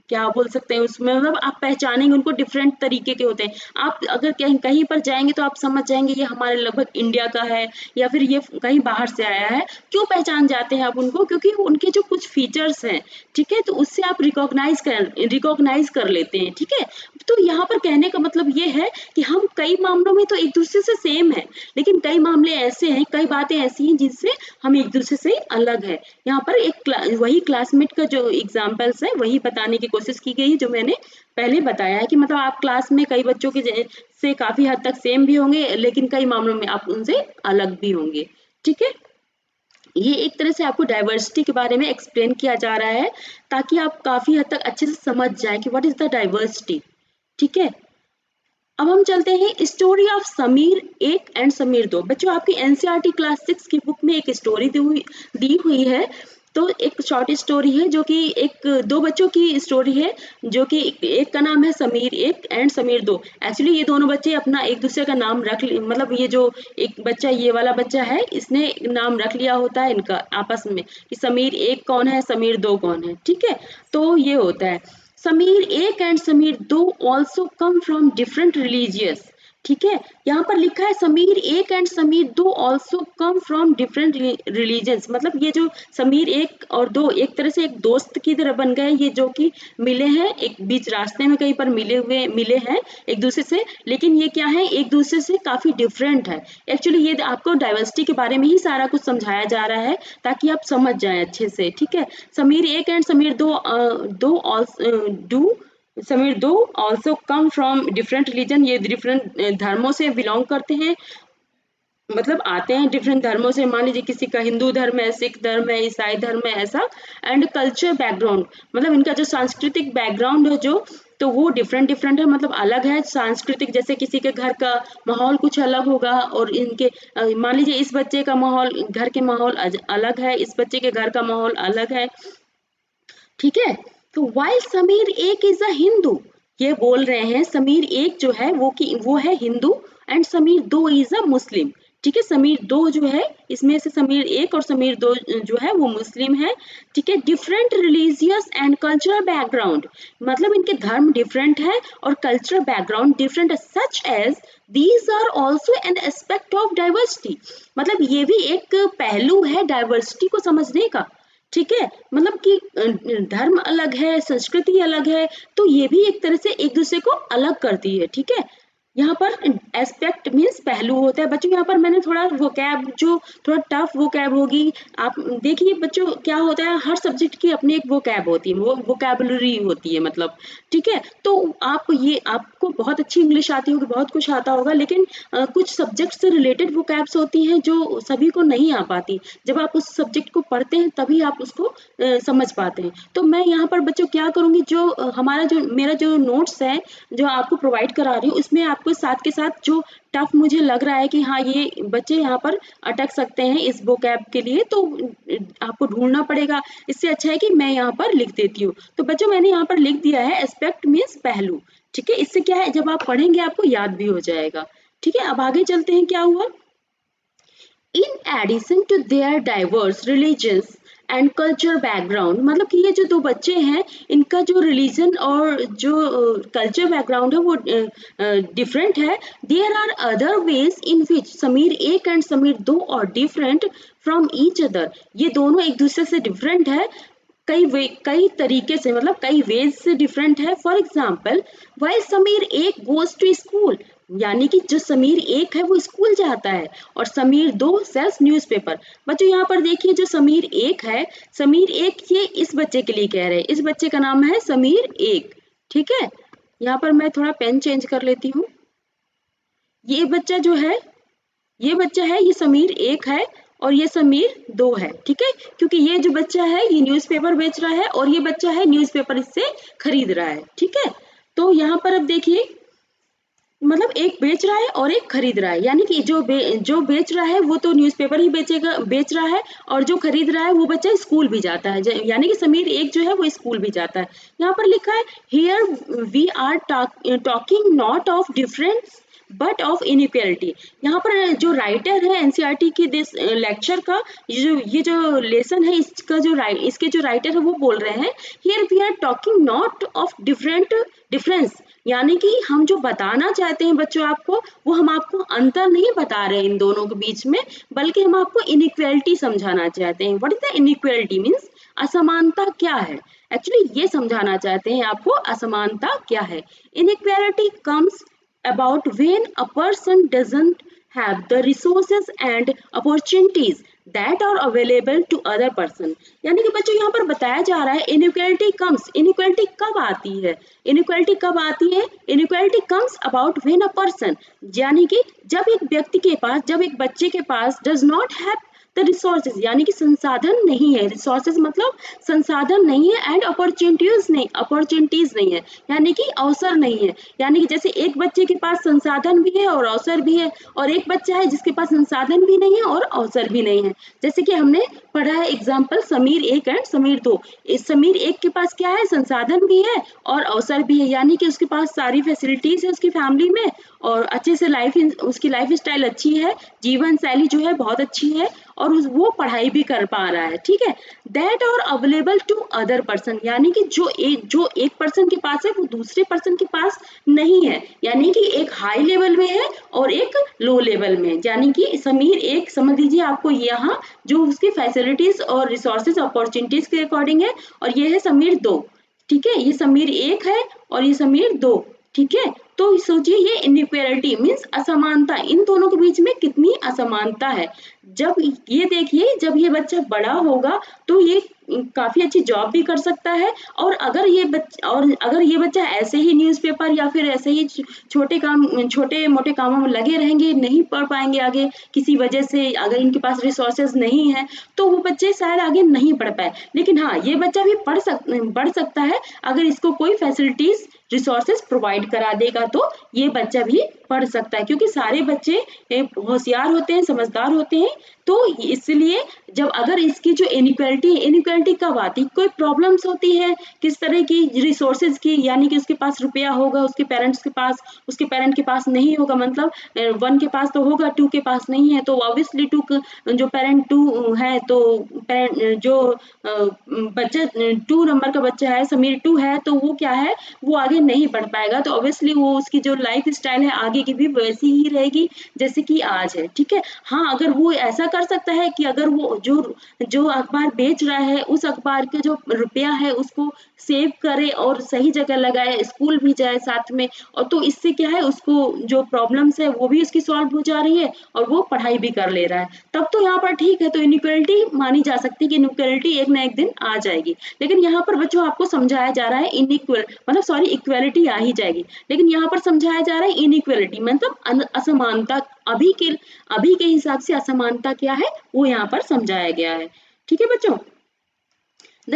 क्या बोल सकते हैं उसमें, मतलब आप पहचानेंगे उनको डिफरेंट तरीके के होते हैं। आप अगर कहीं कहीं पर जाएंगे तो आप समझ जाएंगे ये हमारे लगभग इंडिया का है या फिर ये कहीं बाहर से आया है। क्यों पहचान जाते हैं आप उनको, क्योंकि उनके जो कुछ फीचर्स हैं, ठीक है, तो उससे आप रिकॉग्नाइज कर लेते हैं, ठीक है। तो यहाँ पर कहने का मतलब ये है कि हम कई मामलों में तो एक दूसरे से सेम है, लेकिन कई मामले ऐसे हैं, कई बातें ऐसी हैं जिनसे हम एक दूसरे से अलग है। यहाँ पर एक वही क्लासमेट का जो एग्जाम्पल्स है वही बताने की कोशिश की गई, जो मैंने पहले बताया है कि मतलब आप क्लास में कई बच्चों के से काफी हद तक सेम भी होंगे, लेकिन कई मामलों में आप उनसे अलग भी होंगे, ठीक है। ये एक तरह से आपको डाइवर्सिटी के बारे में एक्सप्लेन किया जा रहा है ताकि आप काफी हद तक अच्छे से समझ जाए कि व्हाट इज द डाइवर्सिटी, ठीक है। अब हम चलते हैं स्टोरी ऑफ समीर एक एंड समीर दो। बच्चों, आपकी एनसीईआरटी क्लास 6 की बुक में एक स्टोरी दी हुई है। तो एक शॉर्ट स्टोरी है जो कि एक दो बच्चों की स्टोरी है, जो कि एक का नाम है समीर एक एंड समीर दो। एक्चुअली ये दोनों बच्चे अपना एक दूसरे का नाम मतलब ये जो एक बच्चा, ये वाला बच्चा है, इसने नाम रख लिया होता है इनका आपस में कि समीर एक कौन है, समीर दो कौन है, ठीक है। तो ये होता है, समीर एक एंड समीर दो also come from different religious, ठीक है। यहाँ पर लिखा है समीर एक एंड समीर दो also come from different religions, मतलब ये जो समीर एक और दो एक तरह से एक दोस्त की तरह बन गए, ये जो कि मिले हैं एक बीच रास्ते में कहीं पर मिले हैं एक दूसरे से, लेकिन ये क्या है, एक दूसरे से काफी डिफरेंट है। एक्चुअली ये आपको डाइवर्सिटी के बारे में ही सारा कुछ समझाया जा रहा है ताकि आप समझ जाएं अच्छे से, ठीक है। समीर एक एंड समीर दो डू समीर दो also come from different religion, ये डिफरेंट धर्मों से बिलोंग करते हैं, मतलब आते हैं डिफरेंट धर्मों से। मान लीजिए किसी का हिंदू धर्म है, सिख धर्म है, ईसाई धर्म है, ऐसा। एंड कल्चर बैकग्राउंड, मतलब इनका जो सांस्कृतिक बैकग्राउंड है जो, तो वो डिफरेंट डिफरेंट है, मतलब अलग है सांस्कृतिक। जैसे किसी के घर का माहौल कुछ अलग होगा, और इनके मान लीजिए इस बच्चे का माहौल, घर के माहौल अलग है, इस बच्चे के घर का माहौल अलग है, ठीक है। तो वाइल समीर एक इज अ हिंदू, ये बोल रहे हैं समीर एक जो है वो है हिंदू, एंड समीर दो इज अ मुस्लिम, ठीक है। समीर 2 जो है, इसमें से समीर 1 और समीर 2 जो है वो मुस्लिम है, ठीक है। Different religious and cultural background, मतलब इनके धर्म डिफरेंट है और कल्चरल बैकग्राउंड डिफरेंट है, such as these are also an aspect of diversity, मतलब ये भी एक पहलू है डाइवर्सिटी को समझने का, ठीक है। मतलब कि धर्म अलग है, संस्कृति अलग है, तो ये भी एक तरह से एक दूसरे को अलग करती है, ठीक है। यहाँ पर एस्पेक्ट मीन्स पहलू होता है बच्चों। यहाँ पर मैंने थोड़ा वोकैब जो थोड़ा टफ वोकैब होगी, आप देखिए बच्चों क्या होता है, हर सब्जेक्ट की अपनी एक वोकैब होती है, वो वोकैबुलरी होती है मतलब, ठीक है। तो आप ये आपको बहुत अच्छी इंग्लिश आती होगी, बहुत कुछ आता होगा, लेकिन कुछ सब्जेक्ट से रिलेटेड वोकैब्स होती हैं जो सभी को नहीं आ पाती। जब आप उस सब्जेक्ट को पढ़ते हैं तभी आप उसको समझ पाते हैं। तो मैं यहाँ पर बच्चों क्या करूँगी, जो हमारा जो मेरा जो नोट्स है जो आपको प्रोवाइड करा रही हूँ, उसमें आपको साथ के साथ जो टफ मुझे लग रहा है कि हाँ ये बच्चे यहाँ पर अटक सकते हैं इस वोकैब के लिए, तो आपको ढूंढना पड़ेगा। इससे अच्छा है कि मैं यहाँ पर लिख देती हूँ। तो बच्चों मैंने यहाँ पर लिख दिया है एस्पेक्ट मीन्स पहलू, ठीक है। इससे क्या है, जब आप पढ़ेंगे आपको याद भी हो जाएगा, ठीक है। अब आगे चलते हैं, क्या हुआ। In addition to their diverse religions and culture background, मतलब कि ये जो दो बच्चे हैं इनका जो रिलीजन और जो कल्चर बैकग्राउंड है वो डिफरेंट है। There are other ways in which Sameer 1 and Sameer 2 और डिफरेंट फ्रॉम ईच अदर, ये दोनों एक दूसरे से डिफरेंट है कई तरीके से, मतलब कई वेज से डिफरेंट है। For example while Sameer 1 goes to school, यानी कि जो समीर 1 है वो स्कूल जाता है और समीर 2 सेल्स न्यूज़पेपर। बच्चों यहाँ पर देखिए जो समीर 1 है, समीर 1 ये इस बच्चे के लिए कह रहे हैं, इस बच्चे का नाम है समीर 1, ठीक है। यहाँ पर मैं थोड़ा पेन चेंज कर लेती हूँ। ये बच्चा जो है, ये बच्चा है, ये समीर 1 है और ये समीर 2 है, ठीक है। क्योंकि ये जो बच्चा है ये न्यूज़पेपर बेच रहा है और ये बच्चा है न्यूज़पेपर इससे खरीद रहा है, ठीक है। तो यहाँ पर अब देखिए, मतलब एक बेच रहा है और एक खरीद रहा है, यानी कि जो बेच रहा है वो तो न्यूज़पेपर ही बेच रहा है, और जो खरीद रहा है वो बच्चा स्कूल भी जाता है, यानी कि समीर 1 जो है वो स्कूल भी जाता है। यहाँ पर लिखा है here we are talking not of difference but of inequality. यहाँ पर जो राइटर है एनसीईआरटी की दिस लेक्चर का, ये जो लेसन है इसका इसके जो राइटर है वो बोल रहे हैं here we are talking not of difference, यानी कि हम जो बताना चाहते हैं बच्चों आपको, वो हम आपको अंतर नहीं बता रहे हैं इन दोनों के बीच में, बल्कि हम आपको इनइक्वालिटी समझाना चाहते हैं। What is the inequality means, असमानता क्या है, एक्चुअली ये समझाना चाहते हैं आपको असमानता क्या है। Inequality comes about when a person doesn't have the resources and opportunities that are available to other person। यानी कि बच्चों यहाँ पर बताया जा रहा है inequality comes, inequality कब आती है, inequality कब आती है, inequality comes about when a person, यानी कि जब एक व्यक्ति के पास, जब एक बच्चे के पास does not have the resources, यानी कि संसाधन नहीं है, रिसोर्सेज मतलब संसाधन नहीं है, एंड अपॉर्चुनिटीज नहीं है, यानी कि अवसर नहीं है। यानी कि जैसे एक बच्चे के पास संसाधन भी है और अवसर भी है, और एक बच्चा है जिसके पास संसाधन भी नहीं है और अवसर भी नहीं है। जैसे कि हमने पढ़ा है एग्जाम्पल समीर 1 एंड समीर 2। इस समीर 1 के पास क्या है, संसाधन भी है और अवसर भी है, यानी कि उसके पास सारी फैसिलिटीज है उसकी फैमिली में, और अच्छे से उसकी लाइफ स्टाइल अच्छी है, जीवन शैली जो है बहुत अच्छी है, और वो पढ़ाई भी कर पा रहा है, ठीक है। That are available to other person, यानी कि जो एक पर्सन के पास है वो दूसरे पर्सन के पास नहीं है, यानी कि एक हाई लेवल में है और एक लो लेवल में। यानी कि समीर 1 समझ लीजिए आपको यहाँ जो उसकी फैसिलिटीज और रिसोर्सेज अपॉर्चुनिटीज के अकॉर्डिंग है, और ये है समीर 2, ठीक है। ये समीर 1 है और ये समीर 2, ठीक है। तो सोचिए ये इनइक्वालिटी मीन्स असमानता, इन दोनों के बीच में कितनी असमानता है। जब ये देखिए, जब ये बच्चा बड़ा होगा तो ये काफी अच्छी जॉब भी कर सकता है, और अगर ये बच्चा ऐसे ही न्यूज़पेपर या फिर ऐसे ही छोटे मोटे कामों में लगे रहेंगे, नहीं पढ़ पाएंगे आगे किसी वजह से, अगर इनके पास रिसोर्सेज नहीं है तो वो बच्चे शायद आगे नहीं पढ़ पाए। लेकिन हाँ, ये बच्चा भी बढ़ सकता है अगर इसको कोई फैसिलिटीज रिसोर्सेज प्रोवाइड करा देगा तो ये बच्चा भी पढ़ सकता है, क्योंकि सारे बच्चे होशियार होते हैं, समझदार होते हैं। तो इसलिए जब अगर इसकी जो इनइक्वालिटी कब आती, कोई प्रॉब्लम्स होती है किस तरह की रिसोर्सेज की, यानी कि उसके पास रुपया होगा, उसके पेरेंट्स के पास, उसके पेरेंट के पास नहीं होगा, मतलब 1 के पास तो होगा, 2 के पास नहीं है, तो ऑब्वियसली 2 जो पेरेंट 2 है तो जो बच्चा 2 नंबर का बच्चा है, समीर 2 है, तो वो क्या है, वो आगे नहीं बढ़ पाएगा। तो ऑब्वियसली वो उसकी जो लाइफ स्टाइल है आगे की भी वैसी ही रहेगी जैसे कि आज है, ठीक है। हाँ, अगर वो ऐसा कर सकता है कि अगर वो जो अखबार बेच रहा है उस अखबार के जो रुपया है उसको सेव करे और सही जगह लगाए, स्कूल भी जाए साथ में, और तो इससे क्या है, उसको जो प्रॉब्लम्स है वो भी उसकी सॉल्व हो जा रही है और वो पढ़ाई भी कर ले रहा है, तब तो यहाँ पर ठीक है। तो इनइक्वालिटी मानी जा सकती है कि इनइक्वालिटी एक ना एक दिन आ जाएगी, लेकिन यहाँ पर बच्चों आपको समझाया जा रहा है इनइक्वल, मतलब सॉरी, इक्वालिटी आ ही जाएगी, लेकिन यहाँ पर समझाया जा रहा है इनइक्वालिटी मतलब असमानता। अभी के हिसाब से असमानता क्या है वो यहाँ पर समझाया गया है, ठीक है बच्चों।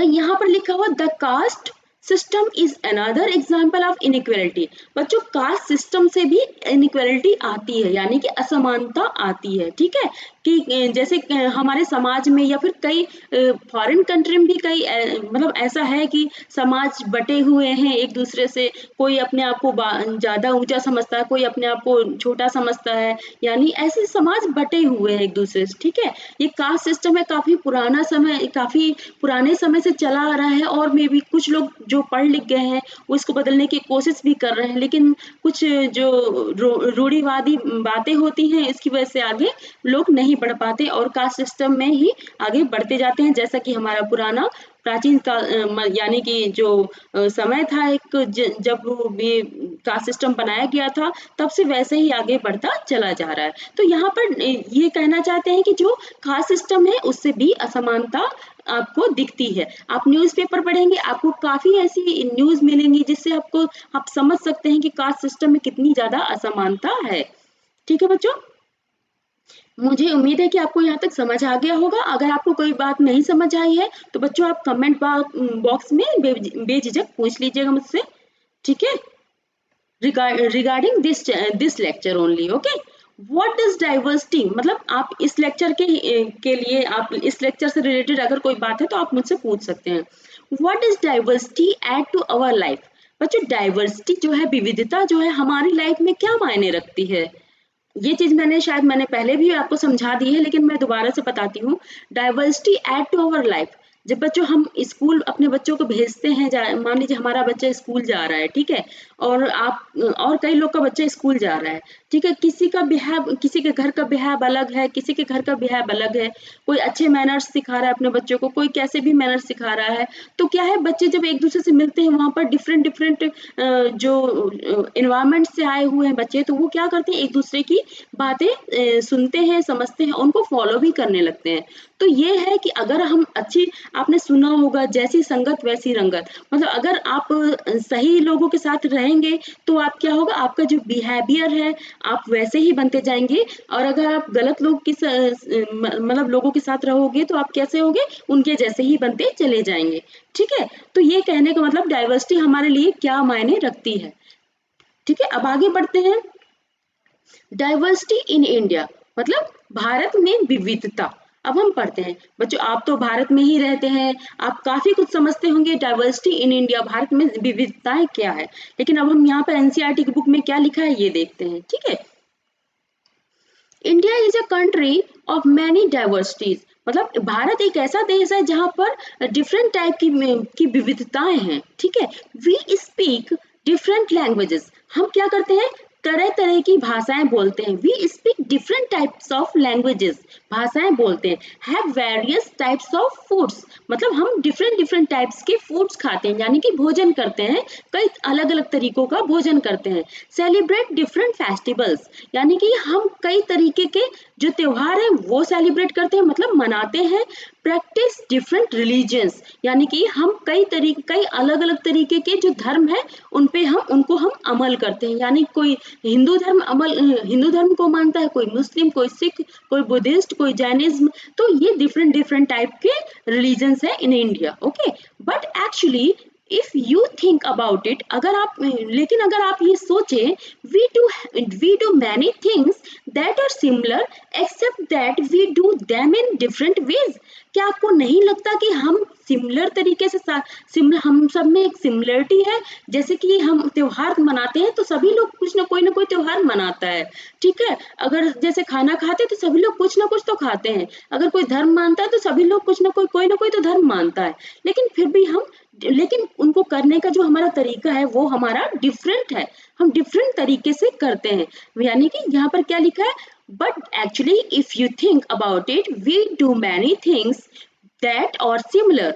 यहाँ पर लिखा हुआ the caste system is another example of inequality. बच्चों, कास्ट सिस्टम से भी इनइक्वालिटी आती है, यानी कि असमानता आती है, ठीक है। कि जैसे हमारे समाज में या फिर कई फॉरेन कंट्री में भी कई मतलब ऐसा है कि समाज बटे हुए हैं एक दूसरे से, कोई अपने आप को ज्यादा ऊंचा समझता है, कोई अपने आप को छोटा समझता है, यानी ऐसे समाज बटे हुए हैं एक दूसरे से, ठीक है। ये कास्ट सिस्टम है, काफी पुराने समय से चला आ रहा है, और मे भी कुछ लोग जो पढ़ लिख गए हैं वो इसको बदलने की कोशिश भी कर रहे हैं, लेकिन कुछ जो रूढ़िवादी बातें होती हैं इसकी वजह से आगे लोग नहीं बढ़ पाते और कास्ट सिस्टम में ही आगे बढ़ते जाते हैं, जैसा कि हमारा पुराना प्राचीन का यानी कि जो समय था एक जब ये कास्ट सिस्टम बनाया गया था, तब से वैसे ही आगे बढ़ता चला जा रहा है। तो यहाँ पर ये कहना चाहते हैं कि जो कास्ट सिस्टम है उससे भी असमानता आपको दिखती है। आप न्यूज़पेपर पढ़ेंगे, आपको काफी ऐसी न्यूज मिलेंगी जिससे आप समझ सकते हैं कि कास्ट सिस्टम में कितनी ज्यादा असमानता है, ठीक है बच्चों। मुझे उम्मीद है कि आपको यहाँ तक समझ आ गया होगा। अगर आपको कोई बात नहीं समझ आई है तो बच्चों आप कमेंट बॉक्स में बेझिझक पूछ लीजिएगा मुझसे, ठीक है। Regarding this lecture only, okay. What is diversity, मतलब आप इस लेक्चर के लिए, आप इस लेक्चर से रिलेटेड अगर कोई बात है तो आप मुझसे पूछ सकते हैं। What is diversity add to our life. बच्चों, डाइवर्सिटी जो है, विविधता जो है, हमारी लाइफ में क्या मायने रखती है, ये चीज मैंने पहले भी आपको समझा दी है, लेकिन मैं दोबारा से बताती हूँ। Diversity add to our life, जब बच्चों हम स्कूल अपने बच्चों को भेजते हैं, मान लीजिए हमारा बच्चा स्कूल जा रहा है, ठीक है, और कई लोग का बच्चा स्कूल जा रहा है, ठीक है, किसी के घर का बिहेव अलग है, किसी के घर का बिहेव अलग है, कोई अच्छे मैनर्स सिखा रहा है अपने बच्चों को, कोई कैसे भी मैनर्स सिखा रहा है। तो क्या है, बच्चे जब एक दूसरे से मिलते हैं वहां पर डिफरेंट डिफरेंट जो इन्वायरमेंट से आए हुए हैं बच्चे, तो वो क्या करते हैं, एक दूसरे की बातें सुनते हैं, समझते हैं, उनको फॉलो भी करने लगते हैं। तो ये है कि अगर हम आपने सुना होगा, जैसी संगत वैसी रंगत, मतलब अगर आप सही लोगों के साथ रहेंगे तो आप क्या होगा, आपका जो बिहेवियर है आप वैसे ही बनते जाएंगे, और अगर आप गलत मतलब लोगों के साथ रहोगे तो आप कैसे होगे, उनके जैसे ही बनते चले जाएंगे, ठीक है। तो ये कहने का मतलब डाइवर्सिटी हमारे लिए क्या मायने रखती है, ठीक है। अब आगे बढ़ते हैं। डाइवर्सिटी इन इंडिया, मतलब भारत में विविधता। अब हम पढ़ते हैं बच्चों, आप तो भारत में ही रहते हैं, आप काफी कुछ समझते होंगे डाइवर्सिटी इन इंडिया, भारत में विविधताएं क्या है, लेकिन अब हम यहाँ पर एनसीईआरटी की बुक में क्या लिखा है ये देखते हैं, ठीक है। India is a country of many diversities, मतलब भारत एक ऐसा देश है जहां पर डिफरेंट टाइप की विविधताएं हैं, ठीक है। वी स्पीक डिफरेंट लैंग्वेजेस, हम क्या करते हैं, तरह तरह की भाषाएं बोलते हैं। We speak different types of languages, भाषाएं बोलते हैं। Have various types of foods, मतलब हम डिफरेंट डिफरेंट टाइप्स के फूड्स खाते हैं, यानी कि भोजन करते हैं, कई अलग अलग तरीकों का भोजन करते हैं। सेलिब्रेट डिफरेंट फेस्टिवल्स, यानी कि हम कई तरीके के जो त्योहार है वो सेलिब्रेट करते हैं, मतलब मनाते हैं। प्रैक्टिस डिफरेंट रिलीजियंस, यानी कि हम कई अलग अलग तरीके के जो धर्म है उनको हम अमल करते हैं, यानी कोई हिंदू धर्म को मानता है, कोई मुस्लिम, कोई सिख, कोई बुद्धिस्ट, कोई जैनिज्म। तो ये डिफरेंट डिफरेंट टाइप के रिलीजन्स है in India, okay. But actually if you think about it, लेकिन अगर आप ये सोचें, we do many things that are similar except that we do them in different ways. क्या आपको नहीं लगता कि हम सिमिलर तरीके से हम सब में एक सिमिलरिटी है? जैसे कि हम त्योहार मनाते हैं तो सभी लोग कुछ ना कोई त्योहार मनाता है, ठीक है। अगर जैसे खाना खाते हैं तो सभी लोग कुछ ना कुछ तो खाते हैं। अगर कोई धर्म मानता है तो सभी लोग कुछ ना कोई ना कोई तो धर्म मानता है। लेकिन फिर भी लेकिन उनको करने का जो हमारा तरीका है वो हमारा डिफरेंट है। हम डिफरेंट तरीके से करते हैं। यानी कि यहाँ पर क्या लिखा है, but actually if you think about it, we do many things that are similar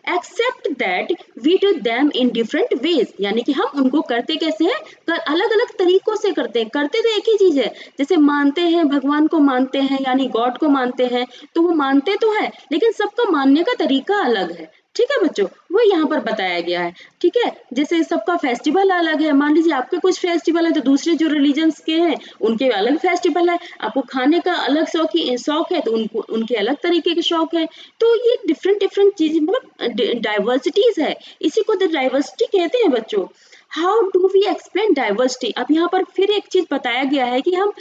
except that we do them in different ways। यानी कि हम उनको करते कैसे हैं, अलग अलग तरीकों से करते हैं। करते तो एक ही चीज है, जैसे मानते हैं, भगवान को मानते हैं यानी गॉड को मानते हैं, तो वो मानते तो है लेकिन सबका मानने का तरीका अलग है, ठीक है बच्चों। वो यहाँ पर बताया गया है, ठीक है। जैसे सबका फेस्टिवल अलग है, मान लीजिए आपके कुछ फेस्टिवल है तो दूसरे जो रिलीजन्स के हैं उनके अलग फेस्टिवल है। आपको खाने का अलग शौक है तो उनके अलग तरीके के शौक है। तो ये डिफरेंट डिफरेंट चीज, मतलब डाइवर्सिटीज है, इसी को तो डाइवर्सिटी कहते हैं बच्चों। How do we explain diversity, अब यहाँ पर फिर एक चीज बताया गया है कि हम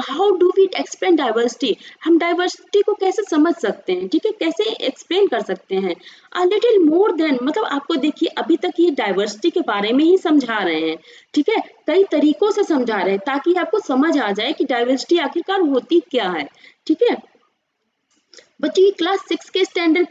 how do we explain diversity, हम डाइवर्सिटी को कैसे समझ सकते हैं, ठीक है, कैसे एक्सप्लेन कर सकते हैं। अ लिटिल मोर देन, मतलब आपको देखिए अभी तक ये डाइवर्सिटी के बारे में ही समझा रहे हैं, ठीक है, कई तरीकों से समझा रहे हैं ताकि आपको समझ आ जाए कि डाइवर्सिटी आखिरकार होती क्या है, ठीक है। बच्चों ये क्लास 6 के स्टैंडर्ड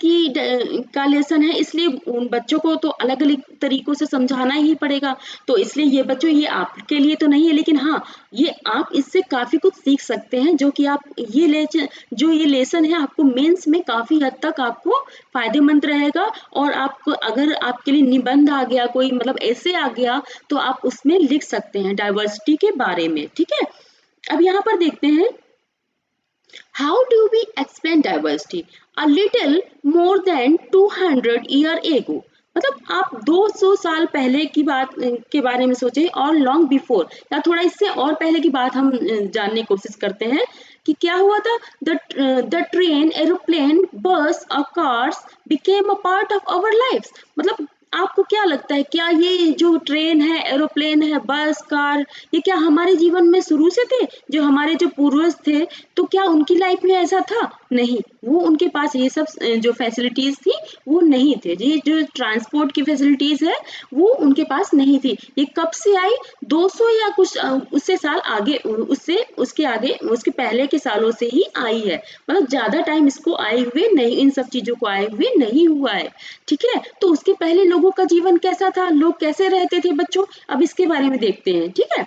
का लेसन है, इसलिए उन बच्चों को तो अलग अलग तरीकों से समझाना ही पड़ेगा। तो इसलिए ये बच्चों ये आपके लिए तो नहीं है, लेकिन हाँ ये आप इससे काफी कुछ सीख सकते हैं, जो कि आप ये लेसन है आपको मेंस में काफी हद तक आपको फायदेमंद रहेगा। और आपको अगर आपके लिए निबंध आ गया, कोई मतलब ऐसे आ गया, तो आप उसमें लिख सकते हैं डाइवर्सिटी के बारे में, ठीक है। अब यहाँ पर देखते हैं, how do we explain diversity? A little more than 200 year ago, मतलब आप 200 साल पहले की बात के बारे में सोचें, और लॉन्ग बिफोर, या थोड़ा इससे और पहले की बात हम जानने की कोशिश करते हैं कि क्या हुआ था। द ट्रेन, एरोप्लेन, बस और cars became a part of our lifes. मतलब आपको क्या लगता है, क्या ये जो ट्रेन है, एरोप्लेन है, बस, कार, ये क्या हमारे जीवन में शुरू से थे? जो हमारे जो पूर्वज थे, तो क्या उनकी लाइफ में ऐसा था? नहीं, वो उनके पास ये सब जो फैसिलिटीज थी वो नहीं थे। ये जो ट्रांसपोर्ट की फैसिलिटीज है वो उनके पास नहीं थी। ये कब से आई? 200 या कुछ उससे साल आगे, उससे उसके आगे, उसके पहले के सालों से ही आई है। मतलब ज्यादा टाइम इसको आए हुए नहीं, इन सब चीजों को आए हुए नहीं हुआ है, ठीक है। तो उसके पहले लोगों का जीवन कैसा था, लोग कैसे रहते थे बच्चों, अब इसके बारे में देखते हैं, ठीक है।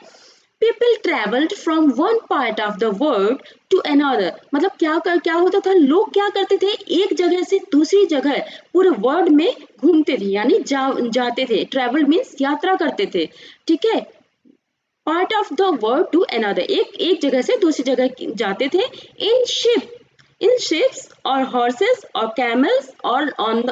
People traveled from one part of the world to another, मतलब क्या होता था, लोग क्या करते थे, एक जगह से दूसरी जगह पूरे वर्ल्ड में घूमते थे, यानी जाते थे। ट्रैवल मीन्स यात्रा करते थे, ठीक है। Part of the world to another, एक जगह से दूसरी जगह जाते थे। इन शिप, इन शिप्स और हॉर्सेस और कैमल्स और ऑन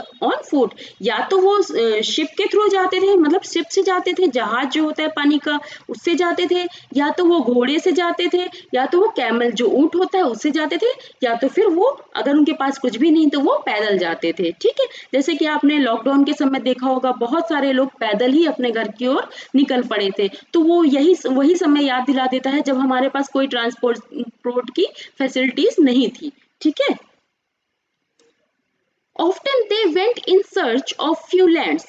फुट, या तो वो शिप के थ्रू जाते थे, मतलब शिप से जाते थे, जहाज जो होता है पानी का उससे जाते थे, या तो वो घोड़े से जाते थे, या तो वो कैमल जो ऊंट होता है उससे जाते थे, या तो फिर वो अगर उनके पास कुछ भी नहीं तो वो पैदल जाते थे, ठीक है। जैसे कि आपने लॉकडाउन के समय देखा होगा, बहुत सारे लोग पैदल ही अपने घर की ओर निकल पड़े थे। तो वो वही समय याद दिला देता है जब हमारे पास कोई ट्रांसपोर्ट की फैसिलिटीज नहीं थी, ठीक है। Often they went in search of few lands.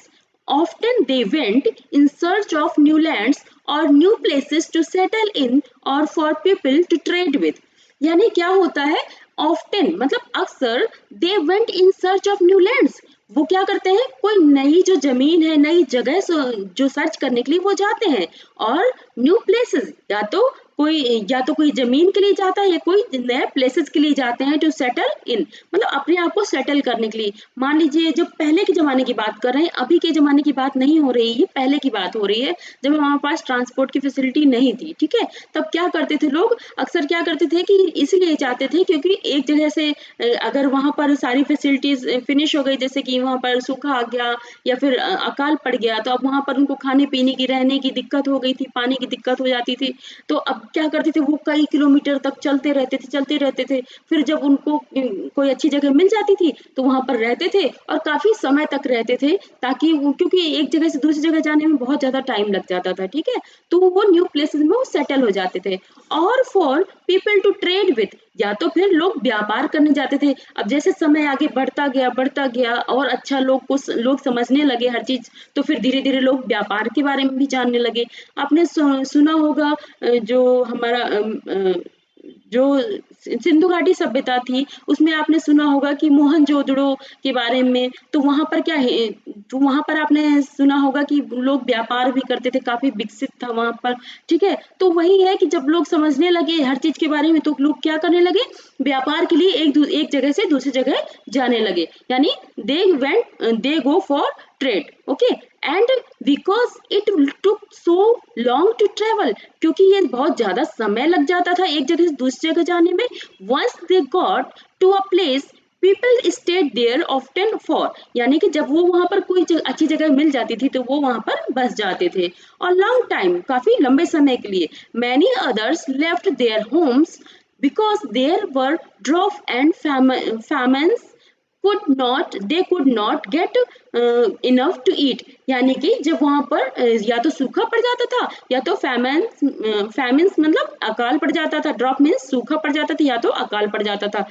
Often they went in search of new lands or new places to settle in or for people to trade with. यानी क्या होता है, often मतलब अक्सर, they went in search of new lands, वो क्या करते हैं, कोई नई जो जमीन है, नई जगह जो सर्च करने के लिए वो जाते हैं। और न्यू प्लेसेस, या तो कोई जमीन के लिए जाता है या कोई नए प्लेसेस के लिए जाते हैं, टू सेटल इन, मतलब अपने आप को सेटल करने के लिए। मान लीजिए जब पहले के जमाने की बात कर रहे हैं, अभी के जमाने की बात नहीं हो रही है, पहले की बात हो रही है, जब हमारे पास ट्रांसपोर्ट की फैसिलिटी नहीं थी, ठीक है। तब क्या करते थे लोग, अक्सर क्या करते थे कि इसलिए जाते थे क्योंकि एक जगह से अगर वहां पर सारी फैसिलिटीज फिनिश हो गई, जैसे कि वहां पर सूखा आ गया या फिर अकाल पड़ गया, तो अब वहां पर उनको खाने पीने की, रहने की दिक्कत हो गई थी, पानी की दिक्कत हो जाती थी। तो अब क्या करते थे, वो कई किलोमीटर तक चलते रहते थे। फिर जब उनको कोई अच्छी जगह मिल जाती थी तो वहाँ पर रहते थे और काफ़ी समय तक रहते थे, ताकि वो, क्योंकि एक जगह से दूसरी जगह जाने में बहुत ज़्यादा टाइम लग जाता था, ठीक है? तो वो न्यू प्लेसेस में वो सेटल हो जाते थे। और for people to trade with, या तो फिर लोग व्यापार करने जाते थे। अब जैसे समय आगे बढ़ता गया और अच्छा लोग समझने लगे हर चीज़, तो फिर धीरे-धीरे लोग व्यापार के बारे में भी जानने लगे। आपने सुना होगा जो हमारा जो सिंधु घाटी सभ्यता थी, उसमें आपने सुना होगा कि मोहनजोदड़ो के बारे में, तो वहाँ पर क्या है, तो वहाँ पर आपने सुना होगा कि लोग व्यापार भी करते थे, काफ़ी विकसित था वहाँ पर, ठीक है? तो वही है कि जब लोग समझने लगे हर चीज़ के बारे में, तो लोग क्या करने लगे, व्यापार के लिए एक जगह से दूसरी जगह जाने लगे, यानी they go for trade, okay? And because it took so long to travel, क्योंकि ये बहुत ज्यादा समय लग जाता था एक जगह से दूसरी जगह जाने में। Once they got to a place, people stayed there often for, यानी कि जब वो वहां पर कोई अच्छी जगह मिल जाती थी तो वो वहां पर बस जाते थे, और लॉन्ग टाइम, काफी लंबे समय के लिए। Many others left their homes because there were drought and famines, could not get enough to eat, यानी कि जब वहां पर या तो सूखा पड़ जाता था, या तो फैमिन्स मतलब अकाल पड़ जाता था। ड्रॉप मीन्स सूखा पड़ जाता था या तो अकाल पड़ जाता था।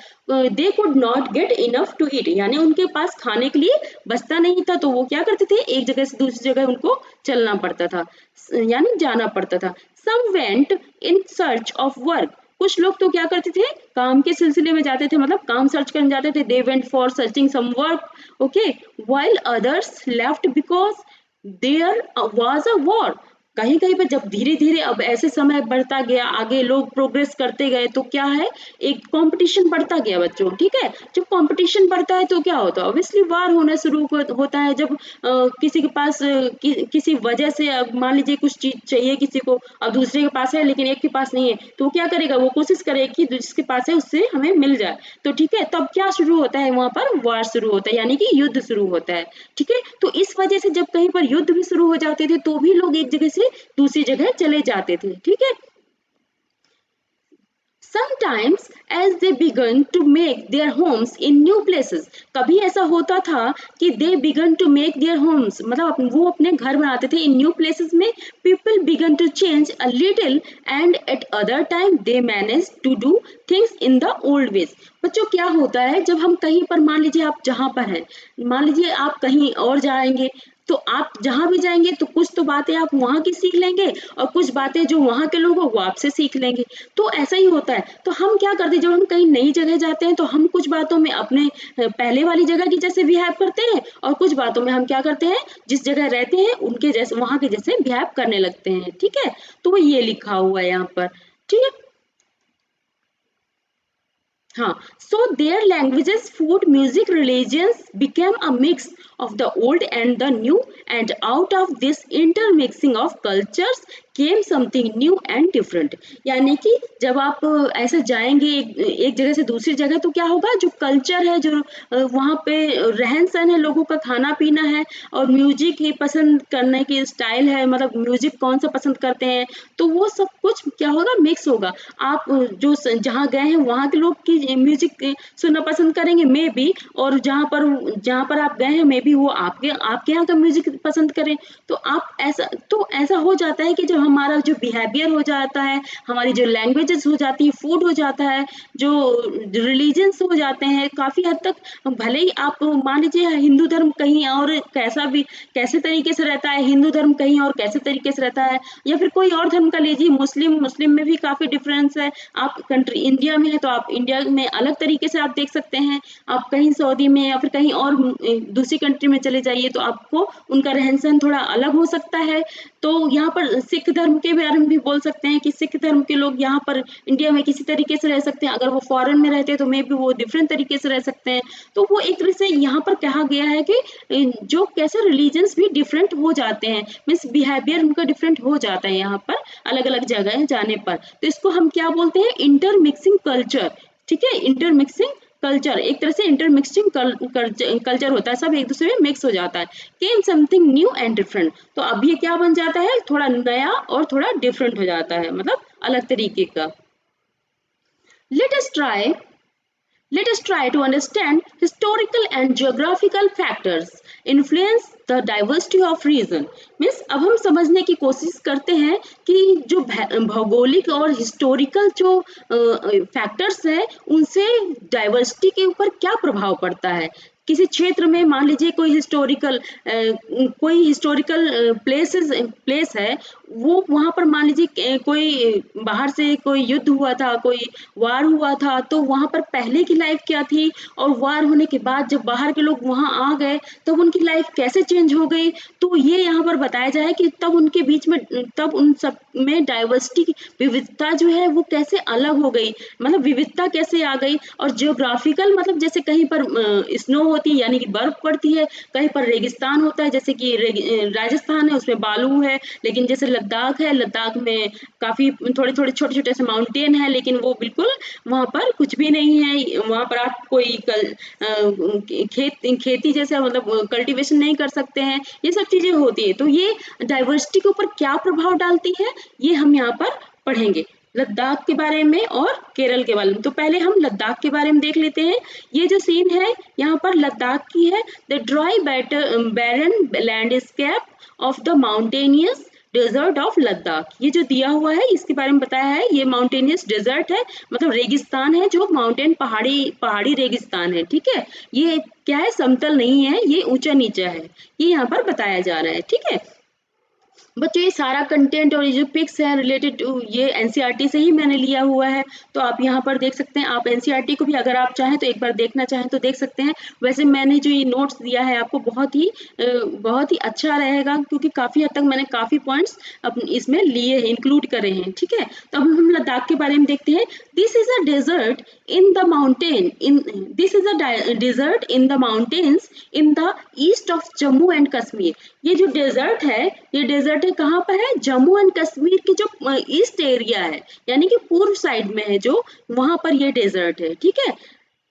They could not get enough to eat, यानी उनके पास खाने के लिए बचता नहीं था, तो वो क्या करते थे, एक जगह से दूसरी जगह उनको चलना पड़ता था, यानी जाना पड़ता था। Some went in search of work, कुछ लोग तो क्या करते थे, काम के सिलसिले में जाते थे, मतलब काम सर्च करने जाते थे। They went for searching some work, okay, while others left because there was a war. कहीं कहीं पर जब धीरे धीरे अब ऐसे समय बढ़ता गया, आगे लोग प्रोग्रेस करते गए, तो क्या है, एक कंपटीशन बढ़ता गया बच्चों, ठीक है? जब कंपटीशन बढ़ता है तो क्या होता है, ऑब्वियसली वार होना शुरू होता है। जब किसी के पास किसी वजह से, अब मान लीजिए कुछ चीज चाहिए किसी को, अब दूसरे के पास है लेकिन एक के पास नहीं है, तो वो क्या करेगा, वो कोशिश करेगा कि जिसके पास है उससे हमें मिल जाए, तो ठीक है, तब क्या शुरू होता है, वहां पर वार शुरू होता है, यानी कि युद्ध शुरू होता है, ठीक है? तो इस वजह से जब कहीं पर युद्ध भी शुरू हो जाते थे तो भी लोग एक जगह से दूसरी जगह चले जाते थे, ठीक है? Sometimes as they began to make their homes in new places, कभी ऐसा होता था कि they began to make their homes, मतलब वो अपने घर बनाते थे in new places में। people began to change a little and at other time they managed to do things in the old ways। बच्चों क्या होता है, जब हम कहीं पर, मान लीजिए आप जहाँ पर हैं, मान लीजिए आप कहीं और जाएंगे, तो आप जहाँ भी जाएंगे तो कुछ तो बातें आप वहाँ की सीख लेंगे, और कुछ बातें जो वहाँ के लोग हो वो आपसे सीख लेंगे। तो ऐसा ही होता है। तो हम क्या करते हैं, जब हम कहीं नई जगह जाते हैं तो हम कुछ बातों में अपने पहले वाली जगह की जैसे बिहेव करते हैं, और कुछ बातों में हम क्या करते हैं, जिस जगह रहते हैं उनके जैसे, वहाँ के जैसे बिहेव करने लगते हैं, ठीक है? तो वो ये लिखा हुआ है यहाँ पर, ठीक है? हाँ, so their languages, food, music, religions became a mix of the old and the new, and out of this intermixing of cultures came something new and different। यानी कि जब आप ऐसे जाएंगे एक जगह से दूसरी जगह, तो क्या होगा, जो कल्चर है, जो वहाँ पे रहन सहन है, लोगों का खाना पीना है, और म्यूजिक की पसंद करने की स्टाइल है, मतलब म्यूजिक कौन सा पसंद करते हैं, तो वो सब कुछ क्या होगा, मिक्स होगा। आप जो जहाँ गए हैं वहाँ के लोग की म्यूजिक सुनना पसंद करेंगे मे बी, और जहाँ पर आप गए हैं मे बी वो आपके आपके यहाँ का म्यूजिक पसंद करें। तो आप ऐसा हो जाता है कि जब हमारा जो बिहेवियर हो जाता है, हमारी जो लैंग्वेजेस हो जाती है, फूड हो जाता है, जो रिलीजन्स हो जाते हैं, काफी हद तक, भले ही आप मान लीजिए हिंदू धर्म कहीं और कैसे तरीके से रहता है, हिंदू धर्म कहीं और कैसे तरीके से रहता है, या फिर कोई और धर्म का लीजिए, मुस्लिम में भी काफी डिफरेंस है। आप कंट्री इंडिया में है तो आप इंडिया में अलग तरीके से आप देख सकते हैं, आप कहीं सऊदी में या फिर कहीं और दूसरी कंट्री में चले जाइए तो आपको उनका रहन सहन थोड़ा अलग हो सकता है। तो यहाँ पर सिख धर्म के बारे में भी बोल सकते हैं कि सिख धर्म के लोग यहाँ पर इंडिया में किसी तरीके से रह सकते हैं, अगर वो फॉरेन में रहते हैं तो मे बी वो डिफरेंट तरीके से रह सकते हैं। तो वो एक तरह से यहाँ पर कहा गया है कि जो कैसे रिलीजन्स भी डिफरेंट हो जाते हैं, मीन्स बिहेवियर उनका डिफरेंट हो जाता है यहाँ पर अलग अलग जगह जाने पर। तो इसको हम क्या बोलते हैं, इंटरमिक्सिंग कल्चर, ठीक है, इंटरमिक्सिंग कल्चर, एक तरह से इंटरमिक्सिंग कल्चर होता है, सब एक दूसरे में मिक्स हो जाता है। केम समथिंग न्यू एंड डिफरेंट, तो अब ये क्या बन जाता है, थोड़ा नया और थोड़ा डिफरेंट हो जाता है, मतलब अलग तरीके का। Let us try Let us try to understand historical and geographical factors influence the diversity of region. Means अब हम समझने की कोशिश करते हैं कि जो भौगोलिक और हिस्टोरिकल जो फैक्टर्स हैं उनसे डाइवर्सिटी के ऊपर क्या प्रभाव पड़ता है। किसी क्षेत्र में मान लीजिए कोई हिस्टोरिकल प्लेस है, वो वहाँ पर मान लीजिए कोई बाहर से कोई युद्ध हुआ था, कोई वार हुआ था, तो वहाँ पर पहले की लाइफ क्या थी और वार होने के बाद जब बाहर के लोग वहाँ आ गए तब उनकी लाइफ कैसे चेंज हो गई। तो ये यहाँ पर बताया जाए कि तब उनके बीच में, तब उन सब में डाइवर्सिटी की विविधता जो है वो कैसे अलग हो गई, मतलब विविधता कैसे आ गई। और जियोग्राफिकल मतलब जैसे कहीं पर स्नो होती है यानी कि बर्फ पड़ती है, कहीं पर रेगिस्तान होता है जैसे कि राजस्थान है उसमें बालू है, लेकिन जैसे लद्दाख है, लद्दाख में काफी थोड़े थोड़े छोटे छोटे से माउंटेन है, लेकिन वो बिल्कुल वहां पर कुछ भी नहीं है, वहां पर आप कोई खेती जैसा मतलब कल्टीवेशन नहीं कर सकते हैं, ये सब चीजें होती है। तो ये डाइवर्सिटी के ऊपर क्या प्रभाव डालती है ये हम यहाँ पर पढ़ेंगे, लद्दाख के बारे में और केरल के बारे में। तो पहले हम लद्दाख के बारे में देख लेते हैं। ये जो सीन है यहाँ पर लद्दाख की है, the dry barren landscape of the mountainous desert of Ladakh. ये जो दिया हुआ है इसके बारे में बताया है, ये माउंटेनियस डेजर्ट है, मतलब रेगिस्तान है, जो माउंटेन पहाड़ी पहाड़ी रेगिस्तान है, ठीक है। ये क्या है, समतल नहीं है, ये ऊंचा नीचा है, ये यहाँ पर बताया जा रहा है, ठीक है। बच्चों ये सारा कंटेंट और ये जो पिक्स है रिलेटेड टू ये एनसीईआरटी से ही मैंने लिया हुआ है, तो आप यहाँ पर देख सकते हैं। आप एनसीईआरटी को भी अगर आप चाहें तो एक बार देखना चाहें तो देख सकते हैं। वैसे मैंने जो ये नोट्स दिया है आपको बहुत ही अच्छा रहेगा, क्योंकि काफ़ी हद तक मैंने काफ़ी पॉइंट्स इसमें लिए हैं, इंक्लूड करे हैं, ठीक है। तो अब हम लद्दाख के बारे में देखते हैं। This is a desert in the mountain in this is a desert in the mountains in the east of Jammu and Kashmir. ये जो डेजर्ट है, ये डेजर्ट है कहाँ पर है, जम्मू एंड कश्मीर की जो ईस्ट एरिया है, यानी कि पूर्व साइड में है जो, वहां पर ये डेजर्ट है, ठीक है।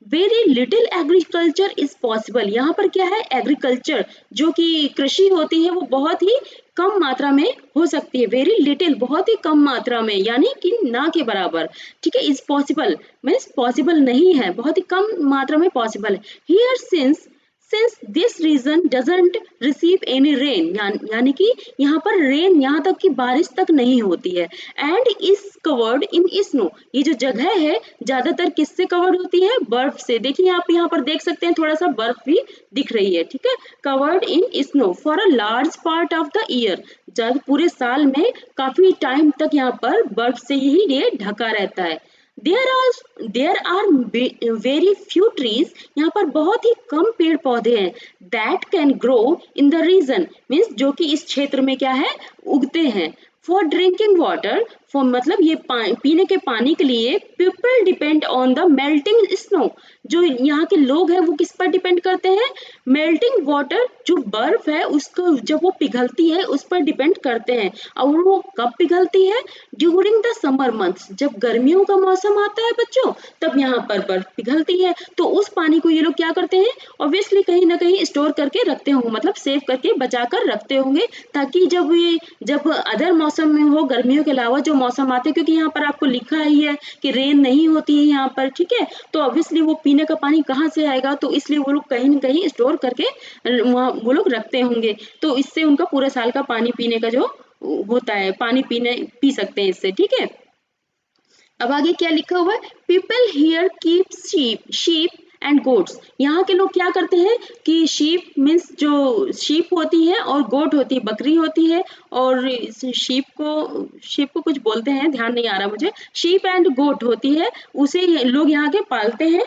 Very little agriculture is possible, यहाँ पर क्या है, एग्रीकल्चर जो कि कृषि होती है वो बहुत ही कम मात्रा में हो सकती है। वेरी लिटिल बहुत ही कम मात्रा में, यानी कि ना के बराबर, ठीक है। इज पॉसिबल मीन्स पॉसिबल नहीं है, बहुत ही कम मात्रा में पॉसिबल है। Here since this region doesn't receive any rain, यानी कि यहाँ पर रेन, यहाँ तक कि बारिश तक नहीं होती है। And is covered in snow, ये जो जगह है ज्यादातर किससे कवर्ड होती है, बर्फ से। देखिए आप यहाँ पर देख सकते हैं थोड़ा सा बर्फ भी दिख रही है, ठीक है। Covered in snow for a large part of the year, जब पूरे साल में काफी टाइम तक यहाँ पर बर्फ से ही ये ढका रहता है। There are very few trees, यहाँ पर बहुत ही कम पेड़ पौधे हैं। That can grow in the region, means जो कि इस क्षेत्र में क्या है, उगते हैं। फॉर ड्रिंकिंग वाटर, फॉर मतलब ये पीने के पानी के लिए, people depend on the melting snow, जो यहाँ के लोग हैं वो किस पर डिपेंड करते हैं, मेल्टिंग वाटर, जो बर्फ है उसको जब वो पिघलती है उस पर डिपेंड करते हैं। और वो कब पिघलती है, ड्यूरिंग द समर मंथ्स, जब गर्मियों का मौसम आता है बच्चों, तब यहाँ पर बर्फ पिघलती है। तो उस पानी को ये लोग क्या करते हैं, ऑब्वियसली कहीं ना कहीं स्टोर करके रखते होंगे, मतलब सेव करके बचा कर रखते होंगे, ताकि जब अदर मौसम में हो, गर्मियों के अलावा जो मौसम आते हैं, क्योंकि यहाँ पर आपको लिखा ही है कि रेन नहीं होती है यहाँ पर, ठीक है। तो ऑब्वियसली वो पीने का पानी कहाँ से आएगा, तो इसलिए वो लोग कहीं ना कहीं स्टोर करके वहाँ वो लोग रखते होंगे। तो इससे उनका पूरे साल का पानी पीने का जो होता है, पानी पी सकते हैं इससे, ठीक है। अब आगे क्या लिखा हुआ है, people here keep sheep and goats, यहाँ के लोग क्या करते हैं कि शीप मीन्स जो शीप होती है और गोट होती है, बकरी होती है, और शीप को कुछ बोलते हैं, ध्यान नहीं आ रहा मुझे, शीप एंड गोट होती है, उसे लोग यहाँ के पालते हैं,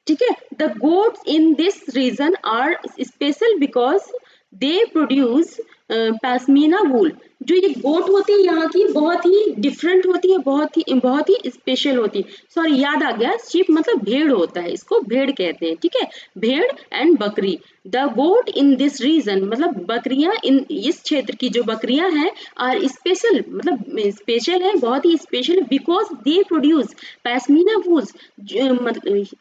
ठीक है। The goats in this region are special because they produce pashmina wool. जो ये गोट होती है यहाँ की बहुत ही डिफरेंट होती है, बहुत ही स्पेशल होती है। सॉरी, याद आ गया, शीप मतलब भेड़ होता है, इसको भेड़ कहते हैं, ठीक है। भेड़ एंड बकरी, the goat in this region, मतलब बकरियां इन इस क्षेत्र की जो बकरियां हैं और स्पेशल, मतलब स्पेशल है, बहुत ही special, because they produce pashmina wools.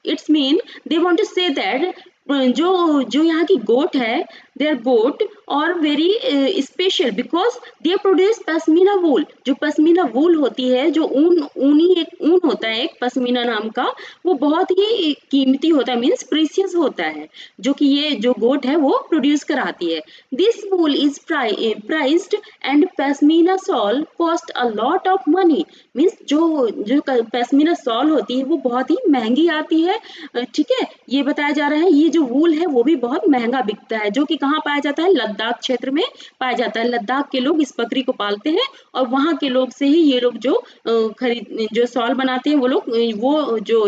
It's mean they want to say that जो जो यहाँ की गोट है, their goat are very special because they produce pashmina wool. जो पश्मीना वूल होती है, जो ऊनी एक ऊन होता है एक पश्मीना नाम का, वो बहुत ही कीमती होता है, मीन्स प्रीशियस होता है, जो कि ये जो गोट है वो प्रोड्यूस कराती है। This wool is prized and pashmina shawl cost a lot of money. Means जो जो पश्मीना सॉल होती है वो बहुत ही महंगी आती है, ठीक है। ये बताया जा रहा है ये जो वूल है वो भी बहुत महंगा बिकता है, जो कि कहाँ पाया जाता है, लद्दाख क्षेत्र में पाया जाता है। लद्दाख के लोग इस बकरी को पालते हैं और वहाँ के लोग से ही ये लोग जो खरीद जो सॉल बनाते हैं, वो लोग वो जो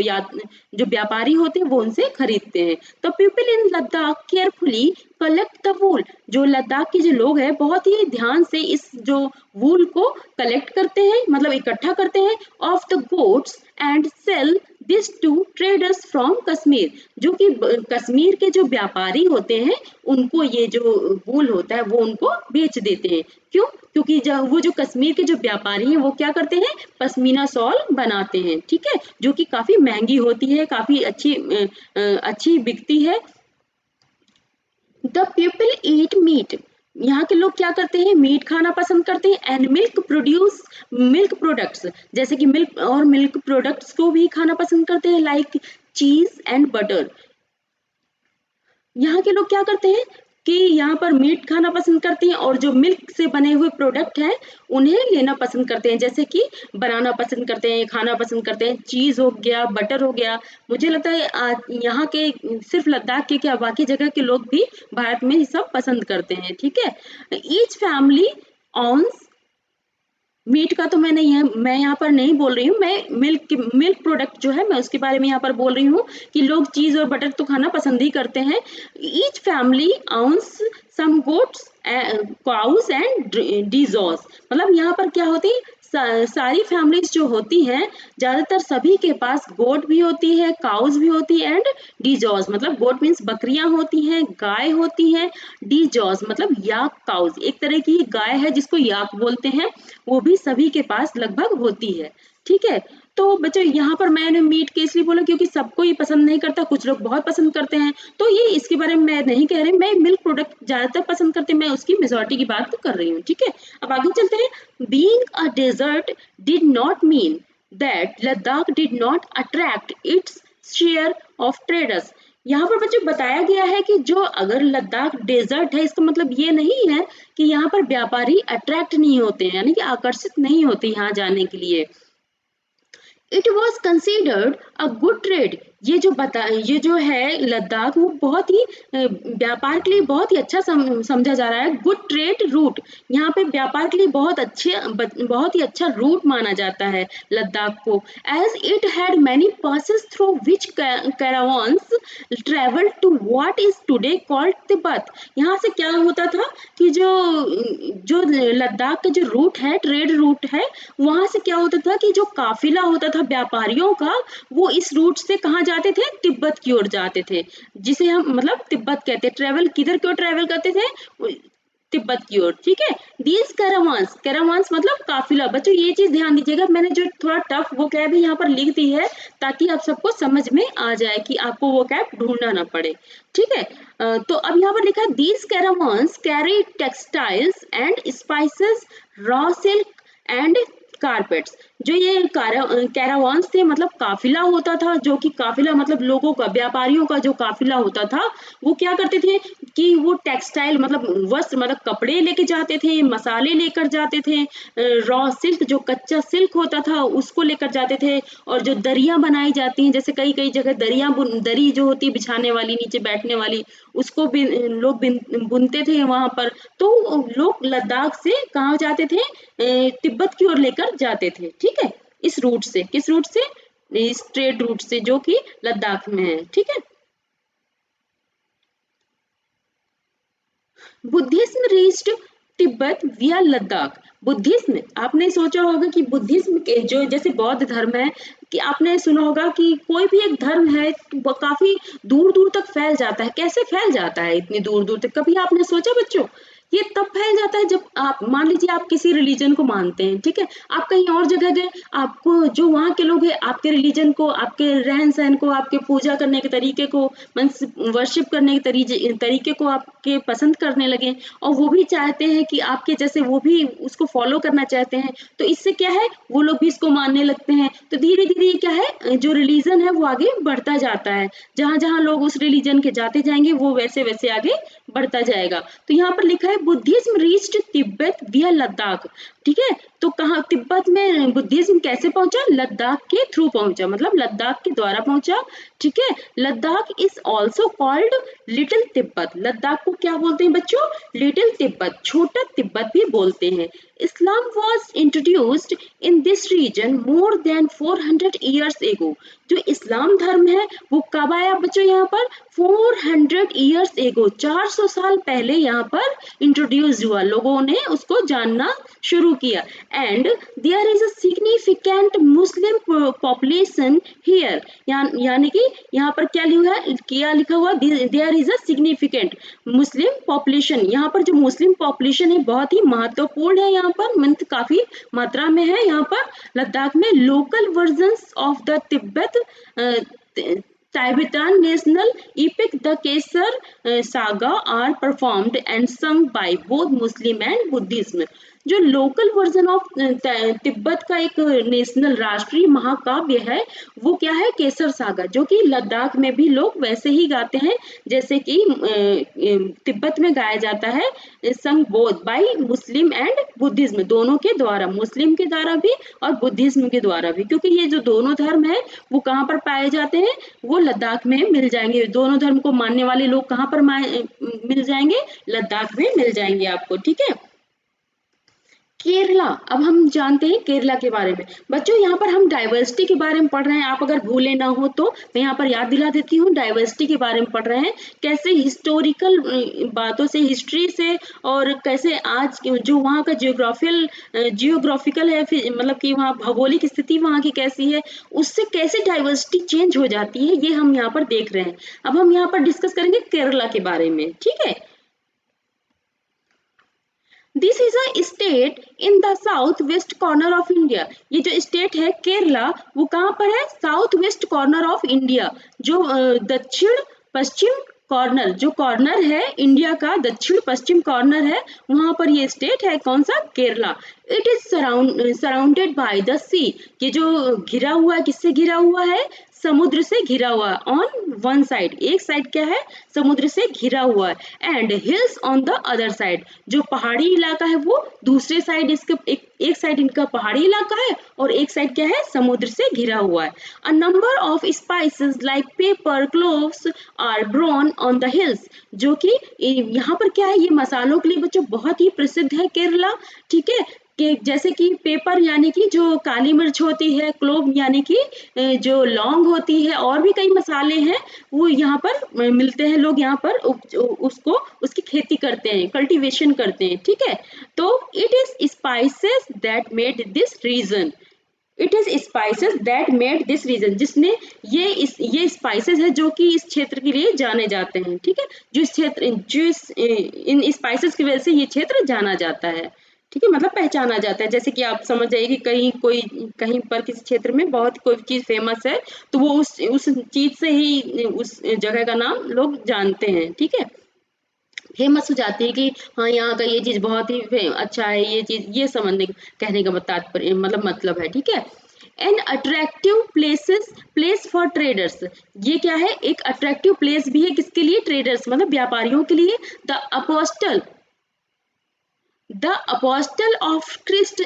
व्यापारी होते हैं वो उनसे खरीदते हैं। तो people in Ladakh carefully collect the वूल। जो लद्दाख के जो लोग हैं बहुत ही ध्यान से इस जो वूल को कलेक्ट करते हैं, मतलब इकट्ठा करते हैं, of the goats and sell this to traders from Kashmir. जो कि कश्मीर के जो व्यापारी होते हैं उनको ये जो वूल होता है वो उनको बेच देते हैं। क्यों? क्योंकि जब वो जो कश्मीर के जो व्यापारी हैं वो क्या करते हैं, पश्मीना शॉल बनाते हैं, ठीक है, जो कि काफी महंगी होती है, काफी अच्छी बिकती है। The people eat meat. यहाँ के लोग क्या करते हैं, मीट खाना पसंद करते हैं। एंड मिल्क प्रोडक्ट्स, जैसे कि मिल्क प्रोडक्ट्स को भी खाना पसंद करते हैं, लाइक चीज एंड बटर। यहाँ के लोग क्या करते हैं कि यहाँ पर मीट खाना पसंद करते हैं और जो मिल्क से बने हुए प्रोडक्ट हैं उन्हें लेना पसंद करते हैं, जैसे कि बनाना पसंद करते हैं, खाना पसंद करते हैं, चीज हो गया, बटर हो गया। मुझे लगता है यहाँ के सिर्फ लद्दाख के क्या, बाकी जगह के लोग भी भारत में ये सब पसंद करते हैं, ठीक है। ईच फैमिली ऑन्स मीट का तो मैं यहाँ पर नहीं बोल रही हूँ, मैं मिल्क प्रोडक्ट जो है मैं उसके बारे में यहाँ पर बोल रही हूँ कि लोग चीज और बटर तो खाना पसंद ही करते हैं। Each family owns some goats, cows and dzos. मतलब यहाँ पर क्या होती है, सारी फैमिलीज जो होती हैं ज्यादातर सभी के पास गोट भी होती है, काउस भी होती है, एंड डीजॉस मतलब गोट मीन्स बकरियां होती हैं, गाय होती हैं, डीजॉस मतलब याक काउस, एक तरह की गाय है जिसको याक बोलते हैं, वो भी सभी के पास लगभग होती है, ठीक है। तो बच्चों यहाँ पर मैंने मीट के इसलिए बोला क्योंकि सबको ये पसंद नहीं करता, कुछ लोग बहुत पसंद करते हैं, तो ये इसके बारे में मैं नहीं कह रही, मैं मिल्क प्रोडक्ट ज्यादातर पसंद करते हैं, मैं उसकी मेजोरिटी की बात कर रही हूँ, ठीक है। अब आगे चलते हैं। Being a desert did not mean that Ladakh did not attract its share of traders. यहाँ पर बच्चों बताया गया है कि जो अगर लद्दाख डेजर्ट है इसका मतलब ये नहीं है कि यहाँ पर व्यापारी अट्रैक्ट नहीं होते हैं, यानी कि आकर्षित नहीं होते यहाँ जाने के लिए। It was considered a good trade. ये जो है लद्दाख वो बहुत ही व्यापार के लिए बहुत ही अच्छा समझा जा रहा है। गुड ट्रेड रूट, यहाँ पे व्यापार के लिए बहुत ही अच्छा रूट माना जाता है लद्दाख को। As it had many passes through which caravans travel to what is today called Tibet. यहाँ से क्या होता था कि जो जो लद्दाख का जो रूट है, ट्रेड रूट है, वहां से क्या होता था कि जो काफिला होता था व्यापारियों का, वो इस रूट से कहाँ जाते थे, तिब्बत की ओर जाते थे, जिसे हम मतलब तिब्बत कहते हैं। ट्रेवल किधर क्यों ट्रेवल करते थे, तिब्बत की ओर, ठीक है। दीज कैरावान्स, कैरावान्स मतलब काफिला। बच्चों ये चीज ध्यान दीजिएगा, मैंने जो थोड़ा टफ वो कैब यहाँ पर लिख दी है ताकि आप सबको समझ में आ जाए कि आपको वो कैब ढूंढना ना पड़े, ठीक है। तो अब यहाँ पर लिखा है these caravans carry textiles and spices, raw silk and carpets. जो ये कैरावान्स थे मतलब काफिला होता था, जो कि काफिला मतलब लोगों का, व्यापारियों का जो काफिला होता था, वो क्या करते थे कि वो टेक्सटाइल मतलब वस्त्र मतलब कपड़े लेके जाते थे, मसाले लेकर जाते थे, रॉ सिल्क जो कच्चा सिल्क होता था उसको लेकर जाते थे, और जो दरियां बनाई जाती हैं, जैसे कई कई जगह दरी जो होती है बिछाने वाली, नीचे बैठने वाली, उसको भी लोग बुनते थे वहां पर। तो लोग लद्दाख से कहाँ जाते थे, तिब्बत की ओर लेकर जाते थे, ठीक है। इस रूट से, किस रूट से, इस ट्रेड रूट से जो कि लद्दाख में है, ठीक है। बुद्धिज्म रीच्ड तिब्बत विया लद्दाख। बुद्धिज्म, आपने सोचा होगा कि बुद्धिज्म के जो जैसे बौद्ध धर्म है, कि आपने सुना होगा कि कोई भी एक धर्म है वो काफी दूर दूर तक फैल जाता है। कैसे फैल जाता है इतनी दूर दूर तक, कभी आपने सोचा बच्चों? ये तब फैल जाता है जब आप मान लीजिए आप किसी रिलीजन को मानते हैं, ठीक है, आप कहीं और जगह गए, आपको जो वहाँ के लोग हैं आपके रिलीजन को, आपके रहन सहन को, आपके पूजा करने के तरीके को, वर्शिप करने के तरीके को आपके पसंद करने लगे, और वो भी चाहते हैं कि आपके जैसे वो भी उसको फॉलो करना चाहते हैं, तो इससे क्या है वो लोग भी इसको मानने लगते हैं। तो धीरे धीरे क्या है जो रिलीजन है वो आगे बढ़ता जाता है, जहां जहां लोग उस रिलीजन के जाते जाएंगे वो वैसे वैसे आगे बढ़ता जाएगा। तो यहाँ पर लिखा है बुद्धिज्म रीच्ड तिब्बत विया लद्दाख, ठीक है। तो कहाँ तिब्बत में बुद्धिज्म कैसे पहुंचा? लद्दाख के थ्रू पहुंचा, मतलब लद्दाख के द्वारा पहुंचा, ठीक है। Ladakh is also called little Tibet. Ladakh को क्या बोलते हैं बच्चों? लिटिल तिब्बत, छोटा तिब्बत भी बोलते हैं। Islam was introduced in this region more than 400 years ago. जो इस्लाम धर्म है वो कब आया बच्चों? यहाँ पर 400 ईयर्स एगो, 400 साल पहले यहाँ पर इंट्रोड्यूस हुआ, लोगों ने उसको जानना शुरू किया। And there is a significant Muslim population here, यानी कि यहाँ पर क्या लिखा हुआ? There is a significant Muslim population. यहाँ पर जो मुस्लिम पॉपुलेशन है बहुत ही महत्वपूर्ण है, यहाँ पर मंथ काफी मात्रा में है। यहाँ पर लद्दाख में local versions of the Tibet Tibetan national epic the Kesar saga are performed and sung by both Muslim and Buddhism। जो लोकल वर्जन ऑफ तिब्बत का एक नेशनल राष्ट्रीय महाकाव्य है वो क्या है? केसर सागा, जो कि लद्दाख में भी लोग वैसे ही गाते हैं जैसे कि तिब्बत में गाया जाता है, संग both bye Muslim and Buddhism, दोनों के द्वारा, मुस्लिम के द्वारा भी और बुद्धिज्म के द्वारा भी, क्योंकि ये जो दोनों धर्म है वो कहाँ पर पाए जाते हैं? वो लद्दाख में मिल जाएंगे। दोनों धर्म को मानने वाले लोग कहाँ पर मिल जाएंगे? लद्दाख में मिल जाएंगे आपको, ठीक है। केरला, अब हम जानते हैं केरला के बारे में। बच्चों यहाँ पर हम डाइवर्सिटी के बारे में पढ़ रहे हैं, आप अगर भूले ना हो तो मैं यहाँ पर याद दिला देती हूँ। डाइवर्सिटी के बारे में पढ़ रहे हैं, कैसे हिस्टोरिकल बातों से, हिस्ट्री से, और कैसे आज जो वहाँ का जियोग्राफिकल है, मतलब कि वहाँ भौगोलिक स्थिति वहाँ की कैसी है, उससे कैसे डाइवर्सिटी चेंज हो जाती है, ये हम यहाँ पर देख रहे हैं। अब हम यहाँ पर डिस्कस करेंगे केरला के बारे में, ठीक है। This is a state in the south west corner of India. ये जो स्टेट है केरला वो कहाँ पर है? South west corner of India, जो दक्षिण पश्चिम कॉर्नर, जो कॉर्नर है इंडिया का दक्षिण पश्चिम कॉर्नर है, वहां पर ये स्टेट है। कौन सा? Kerala. It is surrounded by the sea. ये जो घिरा हुआ है, किससे घिरा हुआ है? समुद्र से घिरा हुआ है। ऑन वन साइड, एक साइड क्या है? समुद्र से घिरा हुआ है। And hills on the other side, जो पहाड़ी इलाका है वो दूसरे साइड, इसके एक साइड इनका पहाड़ी इलाका है और एक साइड क्या है? समुद्र से घिरा हुआ है। A number of spices like pepper, cloves are grown on the hills, जो कि यहाँ पर क्या है? ये मसालों के लिए बच्चों बहुत ही प्रसिद्ध है केरला, ठीक है। कि जैसे कि पेपर यानी कि जो काली मिर्च होती है, क्लोव यानी कि जो लौंग होती है, और भी कई मसाले हैं वो यहाँ पर मिलते हैं। लोग यहाँ पर उसको उसकी खेती करते हैं, कल्टीवेशन करते हैं, ठीक है। तो it is spices that made this region, it is spices that made this region, जिसने ये स्पाइसेस है जो कि इस क्षेत्र के लिए जाने जाते हैं, ठीक है। इन स्पाइसेस की वजह से ये क्षेत्र जाना जाता है, ठीक है, मतलब पहचाना जाता है। जैसे कि आप समझ जाइए कि कहीं पर किसी क्षेत्र में बहुत कोई चीज फेमस है तो वो उस चीज से ही उस जगह का नाम लोग जानते हैं, ठीक है, फेमस हो जाती है कि हाँ यहाँ का ये चीज बहुत ही अच्छा है, ये चीज, ये समझने कहने का तात्पर्य मतलब है, ठीक है। An attractive place for traders, ये क्या है? एक अट्रैक्टिव प्लेस भी है, किसके लिए? ट्रेडर्स मतलब व्यापारियों के लिए। The apostle of Christ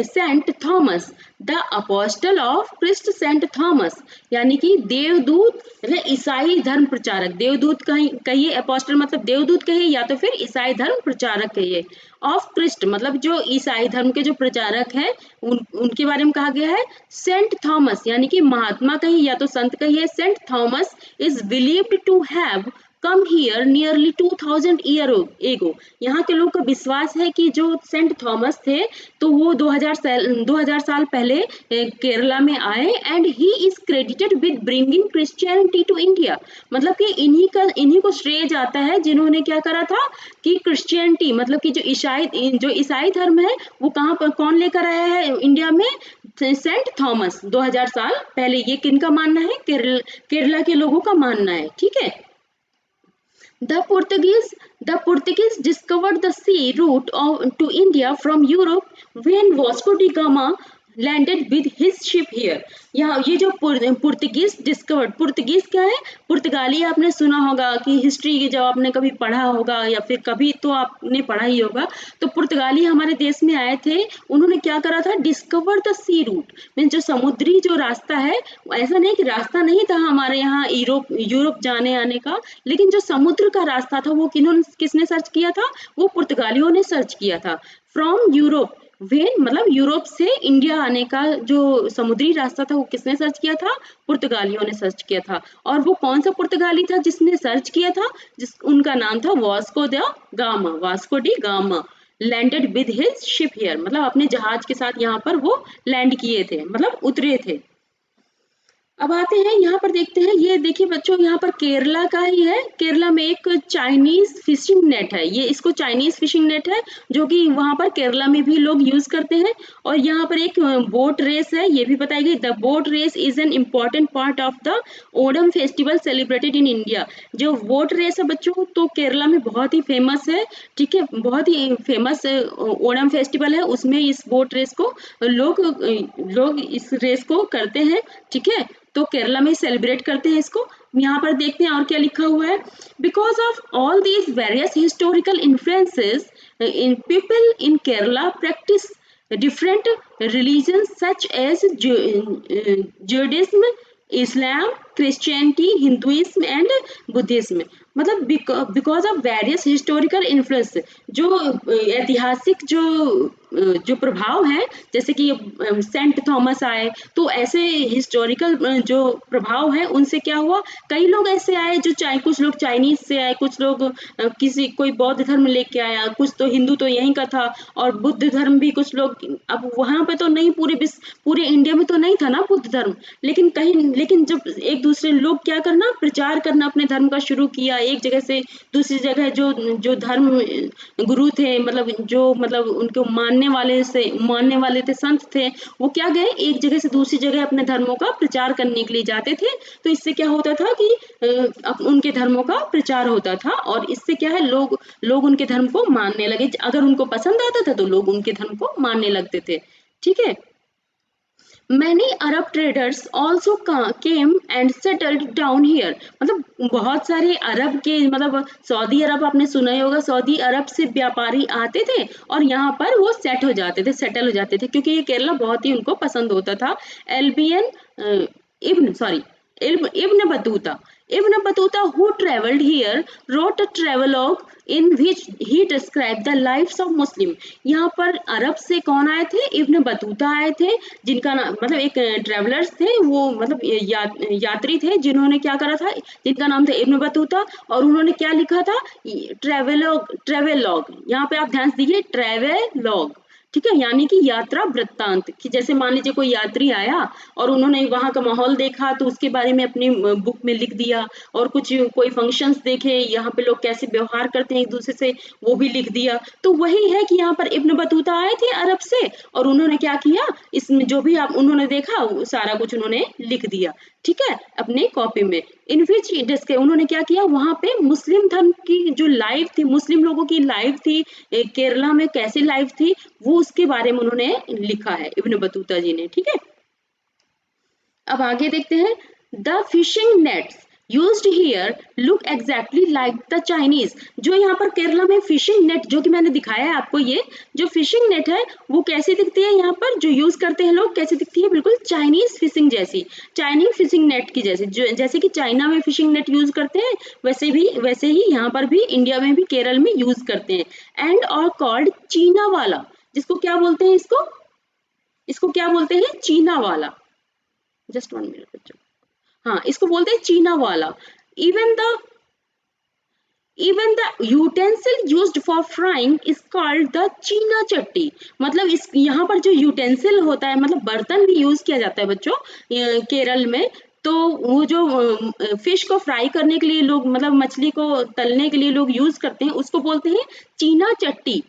Saint Thomas, the apostle of Christ Saint Thomas, यानी कि देवदूत, ईसाई धर्म प्रचारक। देवदूत कहिए, अपोस्टल मतलब देवदूत कहिए, या तो फिर ईसाई धर्म प्रचारक कहिए। ऑफ क्रिस्ट मतलब जो ईसाई धर्म के जो प्रचारक हैं उनके बारे में कहा गया है। सेंट थॉमस यानी कि महात्मा कहिए या तो संत कहिए। Saint Thomas is believed to have come here nearly 2000 year ago. यहाँ के लोग का विश्वास है कि जो सेंट थॉमस थे तो वो 2000 साल पहले केरला में आए, and he is credited with bringing Christianity to India. मतलब कि इन्हीं को श्रेय जाता है जिन्होंने क्या करा था कि क्रिश्चियनिटी मतलब कि जो ईसाई धर्म है वो कहाँ पर कौन लेकर आया है इंडिया में, सेंट थॉमस 2000 साल पहले। ये किनका मानना है, केरला के लोगों का मानना है, ठीक है। The Portuguese discovered the sea route to India from Europe when Vasco da Gama landed with his ship here। यहाँ ये जो पुर्तगीज क्या है, पुर्तगाली आपने सुना होगा कि हिस्ट्री की जब आपने कभी पढ़ा होगा या फिर कभी तो आपने पढ़ा ही होगा। तो पुर्तगाली हमारे देश में आए थे, उन्होंने क्या करा था, discover the sea route, mean जो समुद्री जो रास्ता है, ऐसा नहीं कि रास्ता नहीं था हमारे यहाँ यूरोप जाने आने का, लेकिन जो समुद्र का रास्ता था वो किसने सर्च किया था, वो पुर्तगालियों ने सर्च किया था। फ्रॉम यूरोप वेन मतलब यूरोप से इंडिया आने का जो समुद्री रास्ता था वो किसने सर्च किया था, पुर्तगालियों ने सर्च किया था। और वो कौन सा पुर्तगाली था जिसने सर्च किया था, उनका नाम था Vasco D gamma landed with his ship here. मतलब अपने जहाज के साथ यहाँ पर वो लैंड किए थे, मतलब उतरे थे। अब आते हैं यहाँ पर देखते हैं, ये देखिए बच्चों यहाँ पर केरला का ही है। केरला में एक चाइनीज फिशिंग नेट है, ये इसको चाइनीज फिशिंग नेट है जो कि वहां पर केरला में भी लोग यूज करते हैं। और यहाँ पर एक बोट रेस है, ये भी बताई गई, the boat race is an important part of the Onam festival celebrated in India. जो बोट रेस है बच्चों तो केरला में बहुत ही फेमस है, ठीक है, बहुत ही फेमस ओणम फेस्टिवल है, उसमें इस बोट रेस को लोग इस रेस को करते हैं, ठीक है। तो केरला में सेलिब्रेट करते हैं इसको। यहाँ पर देखते हैं और क्या लिखा हुआ है, because of all these various historical influences in people in Kerala practice different religions such as Judaism, Islam, Christianity, Hinduism and Buddhism। मतलब because of various historical influence, जो ऐतिहासिक जो प्रभाव है, जैसे कि सेंट थॉमस आए तो ऐसे हिस्टोरिकल जो प्रभाव है उनसे क्या हुआ, कई लोग ऐसे आए जो कुछ लोग चाइनीज से आए, कुछ लोग कोई बौद्ध धर्म लेके आया, कुछ तो हिंदू तो यहीं का था, और बुद्ध धर्म भी कुछ लोग, अब वहां पे तो नहीं, पूरे इंडिया में तो नहीं था ना बुद्ध धर्म, लेकिन जब एक दूसरे लोग क्या करना, प्रचार करना अपने धर्म का शुरू किया, एक जगह से दूसरी जगह जो धर्म गुरु थे, मतलब उनको मानने वाले थे, संत थे, वो क्या गए एक जगह से दूसरी जगह अपने धर्मों का प्रचार करने के लिए जाते थे। तो इससे क्या होता था कि उनके धर्मों का प्रचार होता था, और इससे क्या है, लोग उनके धर्म को मानने लगे, अगर उनको पसंद आता था तो लोग उनके धर्म को मानने लगते थे, ठीक है। Many Arab traders also came and settled down here। मतलब बहुत सारे अरब के, मतलब सऊदी अरब आपने सुना ही होगा, सऊदी अरब से व्यापारी आते थे और यहाँ पर वो सेटल हो जाते थे, क्योंकि ये केरला बहुत ही उनको पसंद होता था। Albion ibn sorry Ibn Battuta, who traveled here, wrote a travelogue in which he described the lives of Muslim। यहाँ पर अरब से कौन आए थे, इब्न बतूता आए थे, जिनका नाम मतलब एक ट्रेवलर्स थे, वो मतलब यात्री थे जिन्होंने क्या करा था, जिनका नाम था इब्न बतूता, और उन्होंने क्या लिखा था, ट्रेवेलॉग। यहाँ पे आप ध्यान से दीजिए, ट्रेवेलॉग, ठीक है, यानी कि यात्रा वृत्तांत, कि जैसे मान लीजिए कोई यात्री आया और उन्होंने वहां का माहौल देखा तो उसके बारे में अपनी बुक में लिख दिया, और कोई फंक्शंस देखे, यहाँ पे लोग कैसे व्यवहार करते हैं एक दूसरे से, वो भी लिख दिया। तो वही है कि यहाँ पर इब्न बतूता आए थे अरब से, और उन्होंने क्या किया, इसमें जो भी आप उन्होंने देखा वो सारा कुछ उन्होंने लिख दिया, ठीक है, अपने कॉपी में। इन विच उन्होंने क्या किया, वहां पे मुस्लिम धर्म की जो लाइफ थी, मुस्लिम लोगों की लाइफ थी केरला में, कैसी लाइफ थी वो उसके बारे में उन्होंने लिखा है इब्न बतूता जी ने, ठीक है। अब आगे देखते हैं, the fishing nets used here look exactly like the Chinese. जो यहाँ पर केरला में फिशिंग नेट जो कि मैंने दिखाया है आपको, ये जो फिशिंग नेट है वो कैसी दिखती है, यहाँ पर जो यूज करते हैं लोग, कैसी दिखती है, बिल्कुल चाइनीज फिशिंग जैसी, चाइनीज फिशिंग नेट की जैसे, जैसे कि चाइना में फिशिंग नेट यूज करते हैं, वैसे ही यहाँ पर भी इंडिया में भी केरल में यूज करते हैं। एंड और कॉल्ड चीना वाला, जिसको क्या बोलते हैं, इसको क्या बोलते हैं, चीना वाला। जस्ट 1 मिनट बच्चों, हाँ, इसको बोलते हैं चीना वाला। Even the even the utensil used for frying is called the चीना चट्टी। मतलब इस यहाँ पर जो यूटेंसिल होता है, मतलब बर्तन भी यूज किया जाता है बच्चों केरल में। तो वो जो फिश को फ्राई करने के लिए लोग, मतलब मछली को तलने के लिए लोग यूज करते हैं, उसको बोलते हैं चीना चट्टी।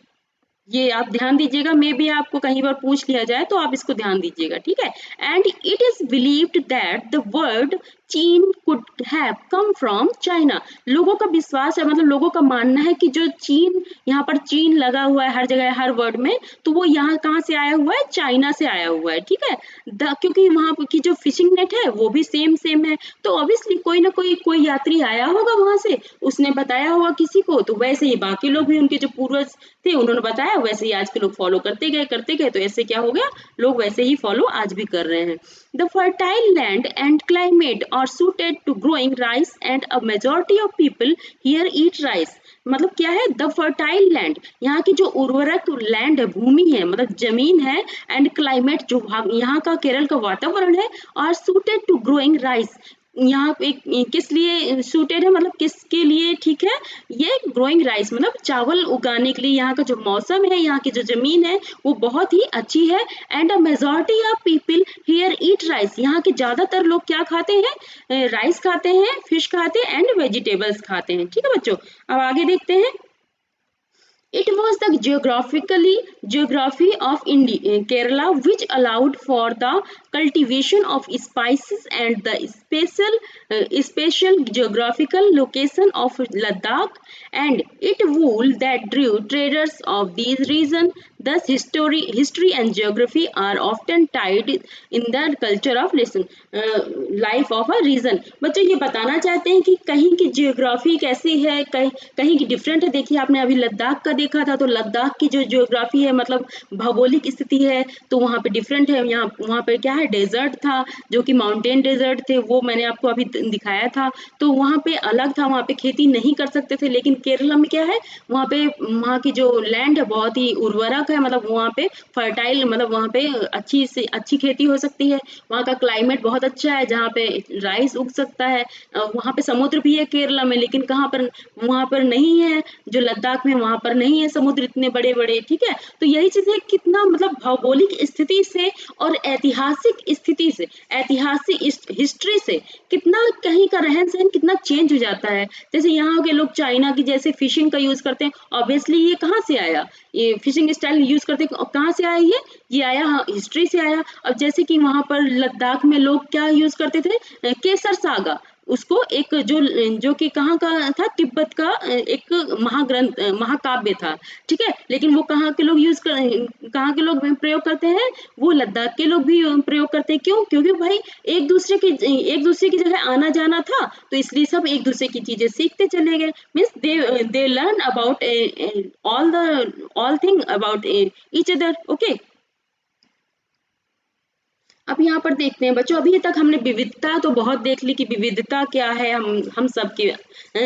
ये आप ध्यान दीजिएगा, मे बी आपको कहीं पर पूछ लिया जाए तो आप इसको ध्यान दीजिएगा, ठीक है। And it is believed that the word चीन could have come from China. लोगों का विश्वास है, मतलब लोगों का मानना है कि जो चीन, यहाँ पर चीन लगा हुआ है हर जगह हर वर्ड में, तो वो यहाँ कहाँ से आया हुआ है, चाइना से आया हुआ है, ठीक है। क्योंकि वहाँ की जो फिशिंग नेट है वो भी सेम सेम है, तो ऑब्वियसली कोई ना कोई यात्री आया होगा वहां से, उसने बताया होगा किसी को, तो वैसे ही बाकी लोग भी, उनके जो पूर्वज थे उन्होंने बताया, वैसे ही आज के लोग फॉलो करते गए, तो ऐसे क्या हो गया, लोग वैसे ही फॉलो आज भी कर रहे हैं। The fertile land and climate are suited to growing rice and a majority of people here eat rice। मतलब क्या है, द फर्टाइल लैंड, यहाँ की जो उर्वरक लैंड है, भूमि है, मतलब जमीन है, एंड क्लाइमेट जो यहाँ का केरल का वातावरण है, are suited to growing rice. यहाँ पे किस लिए सूटेड है, मतलब किसके लिए ठीक है, ये ग्रोइंग राइस, मतलब चावल उगाने के लिए यहाँ का जो मौसम है, यहाँ की जो जमीन है वो बहुत ही अच्छी है। And a majority of people here eat rice, यहाँ के ज्यादातर लोग क्या खाते हैं, राइस खाते हैं, फिश खाते हैं, एंड वेजिटेबल्स खाते हैं, ठीक है बच्चों। अब आगे देखते हैं। It was the geography of India, Kerala, which allowed for the cultivation of spices, and the special geographical location of Ladakh and it wool that drew traders of these regions. Thus, history and geography are often tied in the culture of life of a region। बच्चों ये बताना चाहते हैं कि कहीं की geography कैसी है, कहीं की डिफरेंट है। देखिए आपने अभी लद्दाख का देखा था, तो लद्दाख की जो जियोग्राफी है, मतलब भौगोलिक स्थिति है, तो वहाँ पे डिफरेंट है। यहाँ वहाँ पे क्या है, डेजर्ट था, जो कि माउंटेन डेजर्ट थे, वो मैंने आपको अभी दिखाया था, तो वहाँ पे अलग था, वहाँ पे खेती नहीं कर सकते थे। लेकिन केरला में क्या है, वहाँ पे वहाँ की जो लैंड है बहुत ही उर्वरक है, मतलब वहाँ पे फर्टाइल, मतलब वहाँ पे अच्छी से अच्छी खेती हो सकती है। वहाँ का क्लाइमेट बहुत अच्छा है, जहाँ पे राइस उग सकता है। वहाँ पे समुद्र भी है केरला में, लेकिन कहाँ पर, वहाँ पर नहीं है, जो लद्दाख में वहाँ पर नहीं है समुद्र इतने बड़े बड़े, ठीक है। तो यही चीज है, कितना मतलब भौगोलिक स्थिति से और ऐतिहासिक स्थिति से, ऐतिहासिक हिस्ट्री से कितना कहीं का रहन सहन कितना चेंज हो जाता है। जैसे यहाँ के लोग चाइना की जैसे फिशिंग का यूज करते हैं, ऑब्वियसली ये कहाँ से आया, ये फिशिंग स्टाइल यूज करते कहाँ से आया, ये आया, हाँ, हिस्ट्री से आया। अब जैसे कि वहां पर लद्दाख में लोग क्या यूज करते थे, केसर सागा, उसको एक जो कि कहाँ का था, तिब्बत का एक महाग्रंथ, महाकाव्य था, ठीक है। लेकिन वो कहाँ के लोग कहाँ के लोग प्रयोग करते हैं, वो लद्दाख के लोग भी प्रयोग करते हैं। क्यों, क्योंकि भाई एक दूसरे की जगह आना जाना था, तो इसलिए सब एक दूसरे की चीजें सीखते चले गए। Means they learn about all thing about each other, okay. अब यहाँ पर देखते हैं बच्चों, अभी तक हमने विविधता तो बहुत देख ली कि विविधता क्या है, हम सब के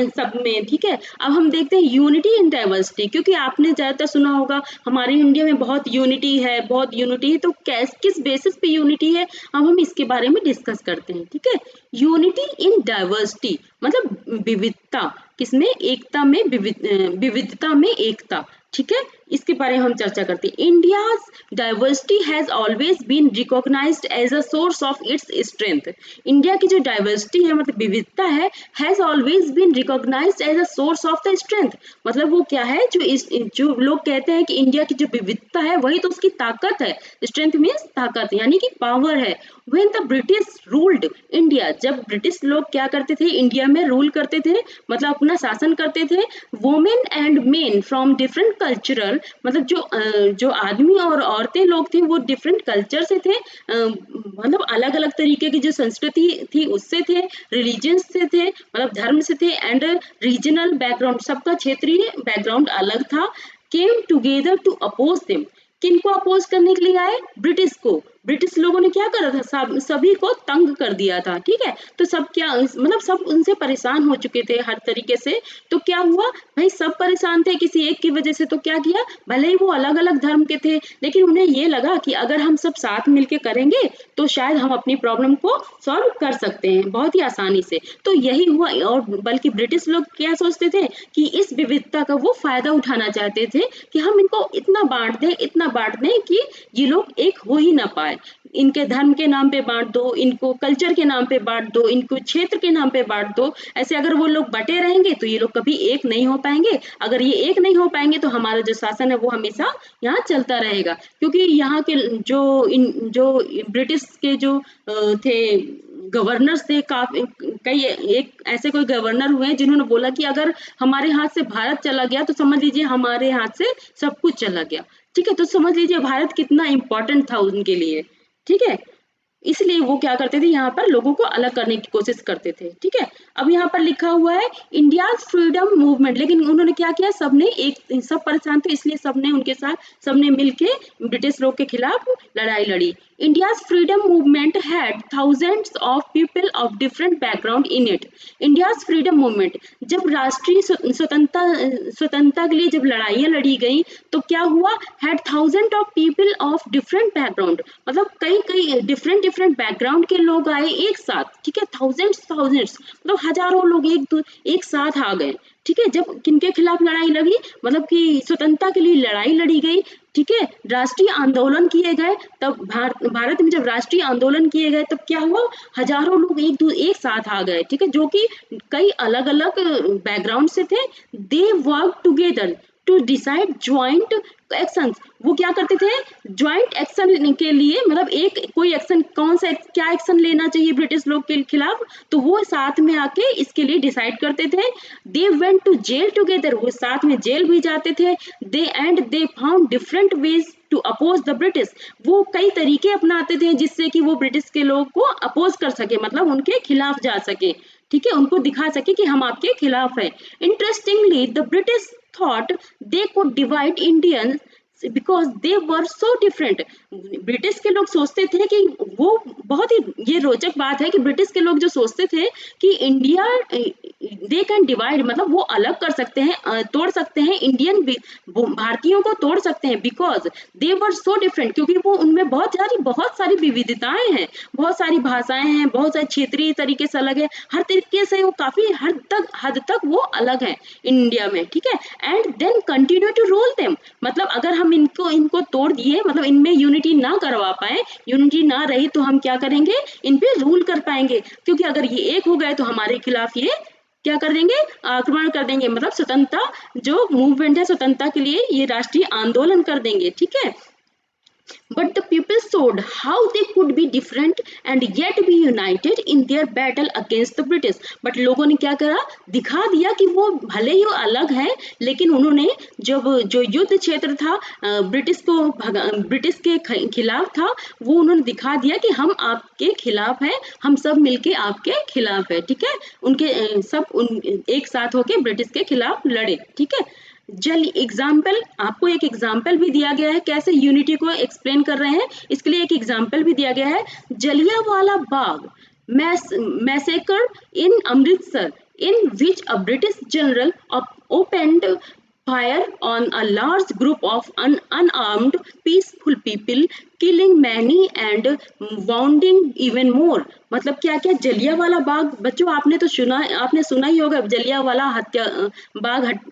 सब में, ठीक है। अब हम देखते हैं यूनिटी इन डाइवर्सिटी, क्योंकि आपने ज्यादातर सुना होगा हमारे इंडिया में बहुत यूनिटी है, बहुत यूनिटी है, तो किस बेसिस पे यूनिटी है, अब हम इसके बारे में डिस्कस करते हैं, ठीक है। यूनिटी इन डाइवर्सिटी मतलब विविधता, किसमें, एकता में, विविधता में एकता, ठीक है। इसके बारे में हम चर्चा करते हैं। India's diversity has always been recognised as a source of its strength. India की जो डाइवर्सिटी है, मतलब विविधता है, has always been recognised as a source of the strength. मतलब वो क्या है, जो लोग कहते हैं कि इंडिया की जो विविधता है वही तो उसकी ताकत है। स्ट्रेंथ मीन्स ताकत, यानी कि पावर है। When the British ruled India, जब ब्रिटिश लोग क्या करते थे, इंडिया में रूल करते थे, मतलब अपना शासन करते थे, women and main from different cultural, मतलब जो आदमी और औरतें लोग थे वो डिफरेंट कल्चर से थे, मतलब अलग अलग तरीके की जो संस्कृति थी उससे थे, रिलीजियंस से थे, मतलब धर्म से थे, एंड रीजनल बैकग्राउंड, सबका क्षेत्रीय बैकग्राउंड अलग था। Came together to oppose them, किनको अपोज करने के लिए आए, ब्रिटिश को। ब्रिटिश लोगों ने क्या करा था, सभी को तंग कर दिया था, ठीक है। तो सब क्या मतलब सब उनसे परेशान हो चुके थे हर तरीके से। तो क्या हुआ भाई, सब परेशान थे किसी एक की वजह से, तो क्या किया, भले ही वो अलग अलग धर्म के थे, लेकिन उन्हें ये लगा कि अगर हम सब साथ मिलके करेंगे तो शायद हम अपनी प्रॉब्लम को सॉल्व कर सकते हैं बहुत ही आसानी से। तो यही हुआ। और बल्कि ब्रिटिश लोग क्या सोचते थे कि इस विविधता का वो फायदा उठाना चाहते थे कि हम इनको इतना बांट दें कि ये लोग एक हो ही ना पाए। इनके धर्म के नाम पे बांट दो, इनको कल्चर के नाम पे बांट दो, इनको क्षेत्र के नाम पे बांट दो। ऐसे अगर वो लोग बटे रहेंगे तो ये लोग कभी एक नहीं हो पाएंगे। अगर ये एक नहीं हो पाएंगे तो हमारा जो शासन है वो हमेशा यहाँ चलता रहेगा। क्योंकि यहाँ के जो ब्रिटिश के जो थे गवर्नर्स थे, काफी कई एक ऐसे कोई गवर्नर हुए हैं जिन्होंने बोला कि अगर हमारे हाथ से भारत चला गया तो समझ लीजिए हमारे हाथ से सब कुछ चला गया, ठीक है। तो समझ लीजिए भारत कितना इम्पोर्टेंट था उनके लिए, ठीक है। इसलिए वो क्या करते थे, यहाँ पर लोगों को अलग करने की कोशिश करते थे, ठीक है। अब यहाँ पर लिखा हुआ है इंडिया फ्रीडम मूवमेंट, लेकिन उन्होंने क्या किया, सबने एक सब परेशान थे इसलिए सबने उनके साथ सबने मिलके ब्रिटिश लोग के खिलाफ लड़ाई लड़ी। India's freedom movement had thousands of people of different background in it. India's freedom movement, जब राष्ट्रीय स्वतंत्रता के लिए जब लड़ाइयाँ लड़ी गई तो क्या हुआ, had thousand of people of different background, मतलब कई कई डिफरेंट डिफरेंट बैकग्राउंड के लोग आए एक साथ, ठीक है। थाउजेंड्स मतलब हजारों लोग एक साथ आ गए, ठीक है। जब किनके खिलाफ लड़ाई लगी, मतलब कि स्वतंत्रता के लिए लड़ाई लड़ी गई, ठीक है। राष्ट्रीय आंदोलन किए गए, तब भारत में जब राष्ट्रीय आंदोलन किए गए तब क्या हुआ, हजारों लोग एक साथ आ गए, ठीक है, जो कि कई अलग अलग बैकग्राउंड से थे। They work together to decide joint action, वो क्या करते थे, ज्वाइंट एक्शन के लिए, मतलब एक कोई एक्शन, कौन सा क्या एक्शन लेना चाहिए ब्रिटिश लोग के खिलाफ, तो वो साथ में आके इसके लिए डिसाइड करते थे। They went to jail together, वो साथ में जेल भी जाते थे। They found different ways to oppose the British, वो कई तरीके अपनाते थे जिससे कि वो ब्रिटिश के लोग को अपोज कर सके, मतलब उनके खिलाफ जा सके, ठीक है, उनको दिखा सके कि हम आपके खिलाफ है। Interestingly the British thought they could divide Indian because they were so different. British के लोग सोचते थे कि वो बहुत ही, ये रोचक बात है कि ब्रिटिश के लोग जो सोचते थे कि इंडिया दे कैन डिवाइड, मतलब वो अलग कर सकते हैं, तोड़ सकते हैं इंडियन भारतीयों को तोड़ सकते हैं, because they were so different, क्योंकि वो उनमें बहुत सारी विविधताएं हैं, बहुत सारी भाषाएं हैं, बहुत सारे क्षेत्रीय तरीके से अलग है, हर तरीके से वो काफी हद तक वो अलग है इंडिया में, ठीक है। And then continue to rule them, मतलब अगर हम इनको तोड़ दिए, मतलब इनमें यूनिटी ना करवा पाए, यूनिटी ना रही तो हम क्या करेंगे, इन पे रूल कर पाएंगे, क्योंकि अगर ये एक हो गए तो हमारे खिलाफ ये क्या कर देंगे, आक्रमण कर देंगे, मतलब स्वतंत्रता जो मूवमेंट है स्वतंत्रता के लिए ये राष्ट्रीय आंदोलन कर देंगे, ठीक है। But the people showed how they could be different and yet be united in their battle against the British. But लोगों ने क्या करा, दिखा दिया कि वो भले ही अलग है, लेकिन उन्होंने जब जो युद्ध क्षेत्र था ब्रिटिश के खिलाफ था, वो उन्होंने दिखा दिया कि हम आपके खिलाफ है, हम सब मिलके आपके खिलाफ है, ठीक है। एक साथ होके ब्रिटिश के खिलाफ लड़े, ठीक है। जल एग्जाम्पल, आपको एक एग्जाम्पल भी दिया गया है कैसे यूनिटी को एक्सप्लेन कर रहे हैं, इसके लिए एक एग्जाम्पल भी दिया गया है। Jallianwala Bagh massacre in Amritsar, in which a British general opened fire on a large group of unarmed peaceful people, killing many and wounding even more। मतलब क्या क्या, जलियांवाला बाग, बच्चों आपने सुना ही होगा जलियांवाला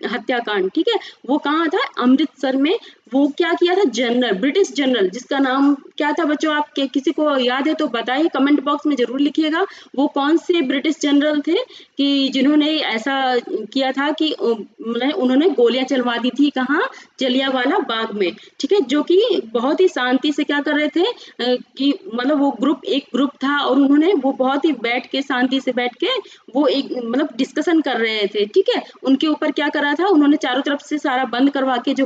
हत्याकांड, ठीक है। वो कहाँ था, अमृतसर में। वो क्या किया था, ब्रिटिश जनरल, जिसका नाम क्या था बच्चों, आप किसी को याद है तो बताइए, कमेंट बॉक्स में जरूर लिखिएगा वो कौन से ब्रिटिश जनरल थे कि जिन्होंने ऐसा किया था कि उन्होंने गोलियां चलवा दी थी, कहाँ, जलियांवाला बाग में, ठीक है। जो कि बहुत ही शांति से क्या कर रहे थे कि मतलब वो एक ग्रुप था और उन्होंने वो बहुत ही शांति से बैठ के वो एक मतलब डिस्कशन कर रहे थे, ठीक है। उनके ऊपर क्या करा था, उन्होंने चारों तरफ से सारा बंद करवा के, जो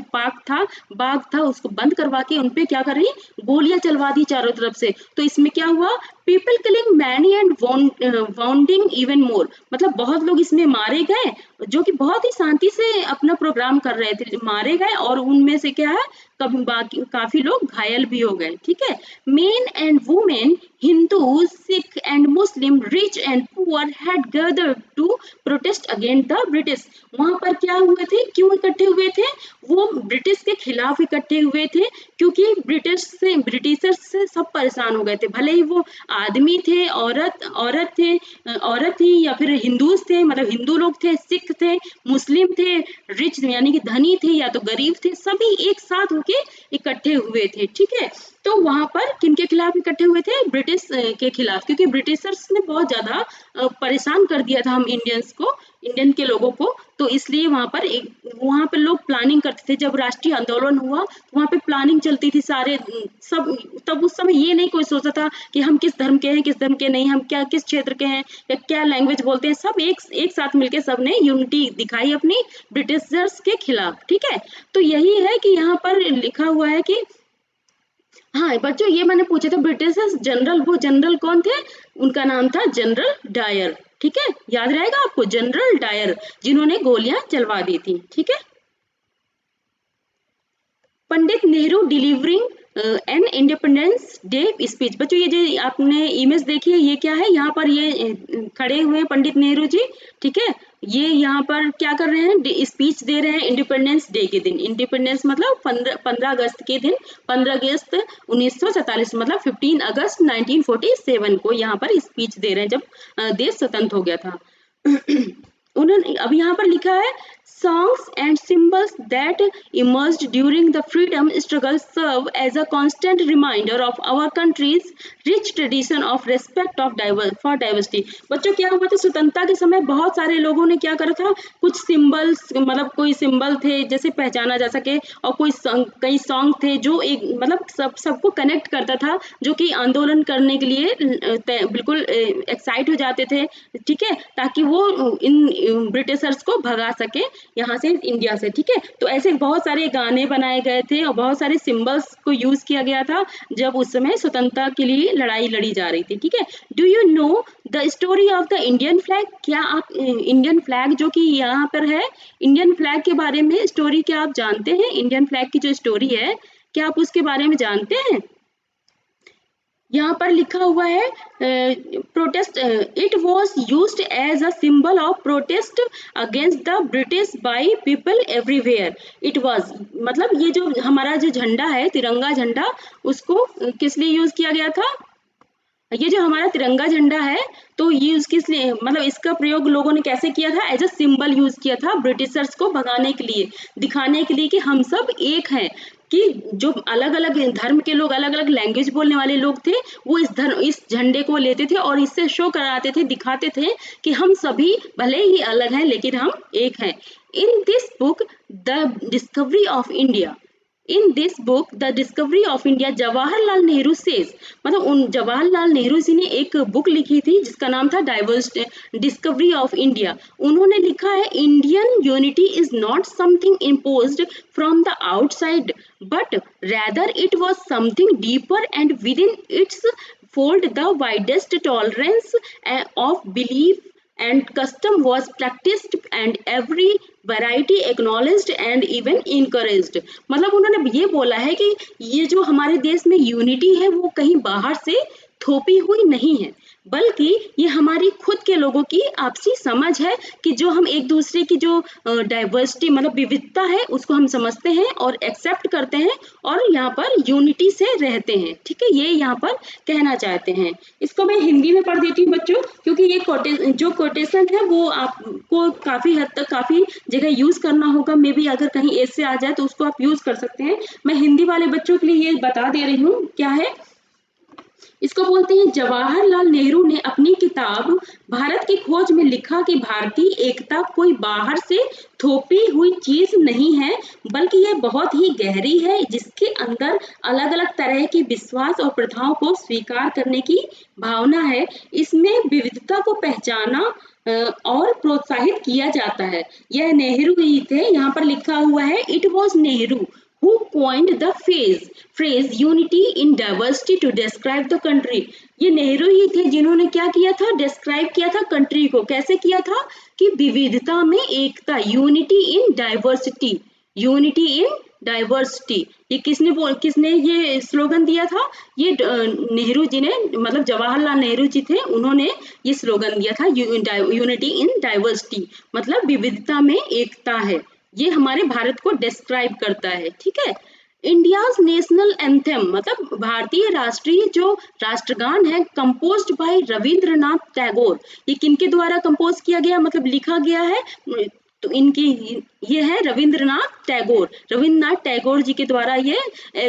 बाग था उसको बंद करवा के उनपे क्या कर रही, गोलियां चलवा दी चारों तरफ से। तो इसमें क्या हुआ, people killing many and wounding even more, मतलब बहुत लोग इसमें मारे गए जो कि बहुत ही शांति से अपना प्रोग्राम कर रहे थे, मारे गए, और उनमें से क्या है कभी बाकी काफी लोग घायल भी हो गए, ठीक है। Men and women, Hindu, Sikh and Muslim, rich and poor had gathered to protest against the British. वहां पर क्या हुए थे, क्यों इकट्ठे हुए थे, वो ब्रिटिश के खिलाफ इकट्ठे हुए थे, क्योंकि ब्रिटिशर्स से सब परेशान हो गए थे, भले ही वो आदमी थे, औरत थी, या फिर हिंदूज थे, मतलब हिंदू लोग थे, सिख थे, मुस्लिम थे, रिच यानी कि धनी थे या तो गरीब थे, सभी एक साथ होके इकट्ठे हुए थे, ठीक है। तो वहां पर किनके खिलाफ इकट्ठे हुए थे, ब्रिटिश के खिलाफ, क्योंकि ब्रिटिशर्स ने बहुत ज्यादा परेशान कर दिया था हम इंडियन के लोगों को, तो इसलिए वहां पर लोग प्लानिंग करते थे, जब राष्ट्रीय आंदोलन हुआ तो वहां पे प्लानिंग चलती थी, सारे सब, तब उस समय ये नहीं कोई सोचता था कि हम किस धर्म के हैं किस धर्म के नहीं, हम क्या किस क्षेत्र के हैं या क्या लैंग्वेज बोलते हैं, सब एक साथ मिलके सबने यूनिटी दिखाई अपनी ब्रिटिशर्स के खिलाफ, ठीक है। तो यही है कि यहाँ पर लिखा हुआ है कि हाँ बच्चों, ये मैंने पूछा था ब्रिटिशर्स जनरल, वो जनरल कौन थे, उनका नाम था जनरल डायर, ठीक है, याद रहेगा आपको, जनरल डायर, जिन्होंने गोलियां चलवा दी थी, ठीक है। Pandit Nehru delivering an independence day speech. बच्चों ये जो आपने इमेज देखी है ये क्या है, यहाँ पर ये खड़े हुए हैं पंडित नेहरू जी, ठीक है। ये यहाँ पर क्या कर रहे हैं, स्पीच दे रहे हैं इंडिपेंडेंस डे के दिन। इंडिपेंडेंस मतलब 15 अगस्त के दिन, 15 अगस्त 1947, मतलब 15 अगस्त 1947 को यहाँ पर स्पीच दे रहे हैं, जब देश स्वतंत्र हो गया था। उन्होंने अब यहाँ पर लिखा है, songs and symbols that emerged during the freedom struggle serve as a constant reminder of our country's rich tradition of respect of for diversity। बच्चों क्या हुआ था, स्वतंत्रता के समय बहुत सारे लोगों ने क्या करा था, कुछ सिंबल्स, मतलब कोई सिंबल थे जैसे पहचाना जा सके, और कई सॉन्ग थे जो एक मतलब सबको कनेक्ट करता था, जो कि आंदोलन करने के लिए बिल्कुल एक्साइट हो जाते थे, ठीक है, ताकि वो इन ब्रिटिशर्स को भगा सके यहाँ से, इंडिया से, ठीक है। तो ऐसे बहुत सारे गाने बनाए गए थे और बहुत सारे सिंबल्स को यूज किया गया था जब उस समय स्वतंत्रता के लिए लड़ाई लड़ी जा रही थी, ठीक है। Do you know the story of the Indian flag? क्या आप इंडियन फ्लैग जो कि यहाँ पर है, इंडियन फ्लैग के बारे में स्टोरी क्या आप जानते हैं? इंडियन फ्लैग की जो स्टोरी है क्या आप उसके बारे में जानते हैं? यहाँ पर लिखा हुआ है protest, it was used as a symbol of protest against the British by people everywhere. It was मतलब ये जो हमारा जो झंडा है, तिरंगा झंडा, उसको किस लिए यूज किया गया था? ये जो हमारा तिरंगा झंडा है, तो ये किस लिए, मतलब इसका प्रयोग लोगों ने कैसे किया था, एज अ सिंबल यूज किया था ब्रिटिशर्स को भगाने के लिए, दिखाने के लिए कि हम सब एक हैं, कि जो अलग अलग धर्म के लोग, अलग अलग लैंग्वेज बोलने वाले लोग थे, वो इस झंडे को लेते थे और इससे शो कराते थे, दिखाते थे कि हम सभी भले ही अलग हैं लेकिन हम एक हैं। In this book the discovery of India, in this book the discovery of India, Jawaharlal Nehru says, मतलब उन जवाहरलाल नेहरू जी ने एक बुक लिखी थी जिसका नाम था डिस्कवरी ऑफ इंडिया। उन्होंने लिखा है, Indian unity is not something imposed from the outside, but rather it was something deeper and with in its fold the widest tolerance of belief and custom was practiced and every variety acknowledged and even encouraged। मतलब उन्होंने ये बोला है कि ये जो हमारे देश में यूनिटी है वो कहीं बाहर से थोपी हुई नहीं है, बल्कि ये हमारी खुद के लोगों की आपसी समझ है कि जो हम एक दूसरे की जो डाइवर्सिटी मतलब विविधता है उसको हम समझते हैं और एक्सेप्ट करते हैं और यहाँ पर यूनिटी से रहते हैं, ठीक है, ये यहाँ पर कहना चाहते हैं। इसको मैं हिंदी में पढ़ देती हूँ बच्चों, क्योंकि ये जो कोटेशन है वो आपको काफी हद तक काफी जगह यूज करना होगा, मे बी अगर कहीं ऐसे आ जाए तो उसको आप यूज कर सकते हैं। मैं हिंदी वाले बच्चों के लिए ये बता दे रही हूँ क्या है, इसको बोलते हैं, जवाहरलाल नेहरू ने अपनी किताब भारत की खोज में लिखा कि भारतीय एकता कोई बाहर से थोपी हुई चीज नहीं है, बल्कि यह बहुत ही गहरी है, जिसके अंदर अलग अलग तरह के विश्वास और प्रथाओं को स्वीकार करने की भावना है। इसमें विविधता को पहचाना और प्रोत्साहित किया जाता है। यह नेहरू ही थे, यहाँ पर लिखा हुआ है, it was Nehru who coined the phrase unity in diversity to describe the country। ये नेहरू ही थे जिन्होंने क्या किया था, डिस्क्राइब किया था कंट्री को। कैसे किया था कि विविधता में एकता, unity in diversity, unity in diversity. ये किसने ये स्लोगन दिया था? ये नेहरू जी ने, मतलब जवाहरलाल नेहरू जी थे, उन्होंने ये स्लोगन दिया था, यूनिटी इन डाइवर्सिटी, मतलब विविधता में एकता है। ये हमारे भारत को डिस्क्राइब करता है, ठीक है। इंडियाज नेशनल एंथम, मतलब भारतीय राष्ट्रीय जो राष्ट्रगान है, कंपोज्ड बाय रविंद्रनाथ टैगोर। ये किनके द्वारा कंपोज किया गया, मतलब लिखा गया है? तो इनकी ये है रविंद्रनाथ टैगोर जी के द्वारा ये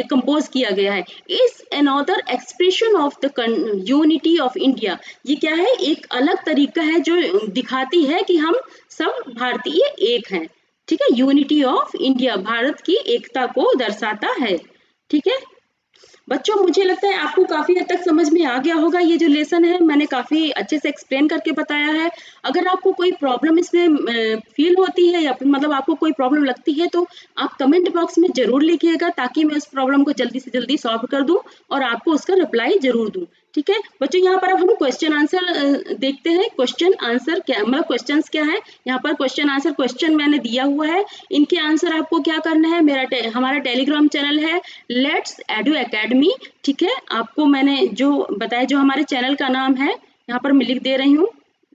कंपोज किया गया है। इस another expression of the unity of India. ये क्या है? एक अलग तरीका है जो दिखाती है कि हम सब भारतीय एक हैं, ठीक है। यूनिटी ऑफ इंडिया भारत की एकता को दर्शाता है, ठीक है। बच्चों, मुझे लगता है आपको काफी हद तक समझ में आ गया होगा। ये जो लेसन है मैंने काफी अच्छे से एक्सप्लेन करके बताया है। अगर आपको कोई प्रॉब्लम इसमें फील होती है या फिर मतलब आपको कोई प्रॉब्लम लगती है तो आप कमेंट बॉक्स में जरूर लिखिएगा, ताकि मैं उस प्रॉब्लम को जल्दी से जल्दी सॉल्व कर दूं और आपको उसका रिप्लाई जरूर दूं, ठीक है। बच्चों, यहाँ पर अब हम क्वेश्चन आंसर देखते हैं। क्वेश्चन आंसर क्या, मतलब क्वेश्चंस क्या है यहाँ पर? क्वेश्चन आंसर क्वेश्चन मैंने दिया हुआ है, इनके आंसर आपको क्या करना है। हमारा टेलीग्राम चैनल है लेट्स एडू एकेडमी, ठीक है। आपको मैंने जो बताया, जो हमारे चैनल का नाम है, यहाँ पर मैं लिख दे रही हूँ,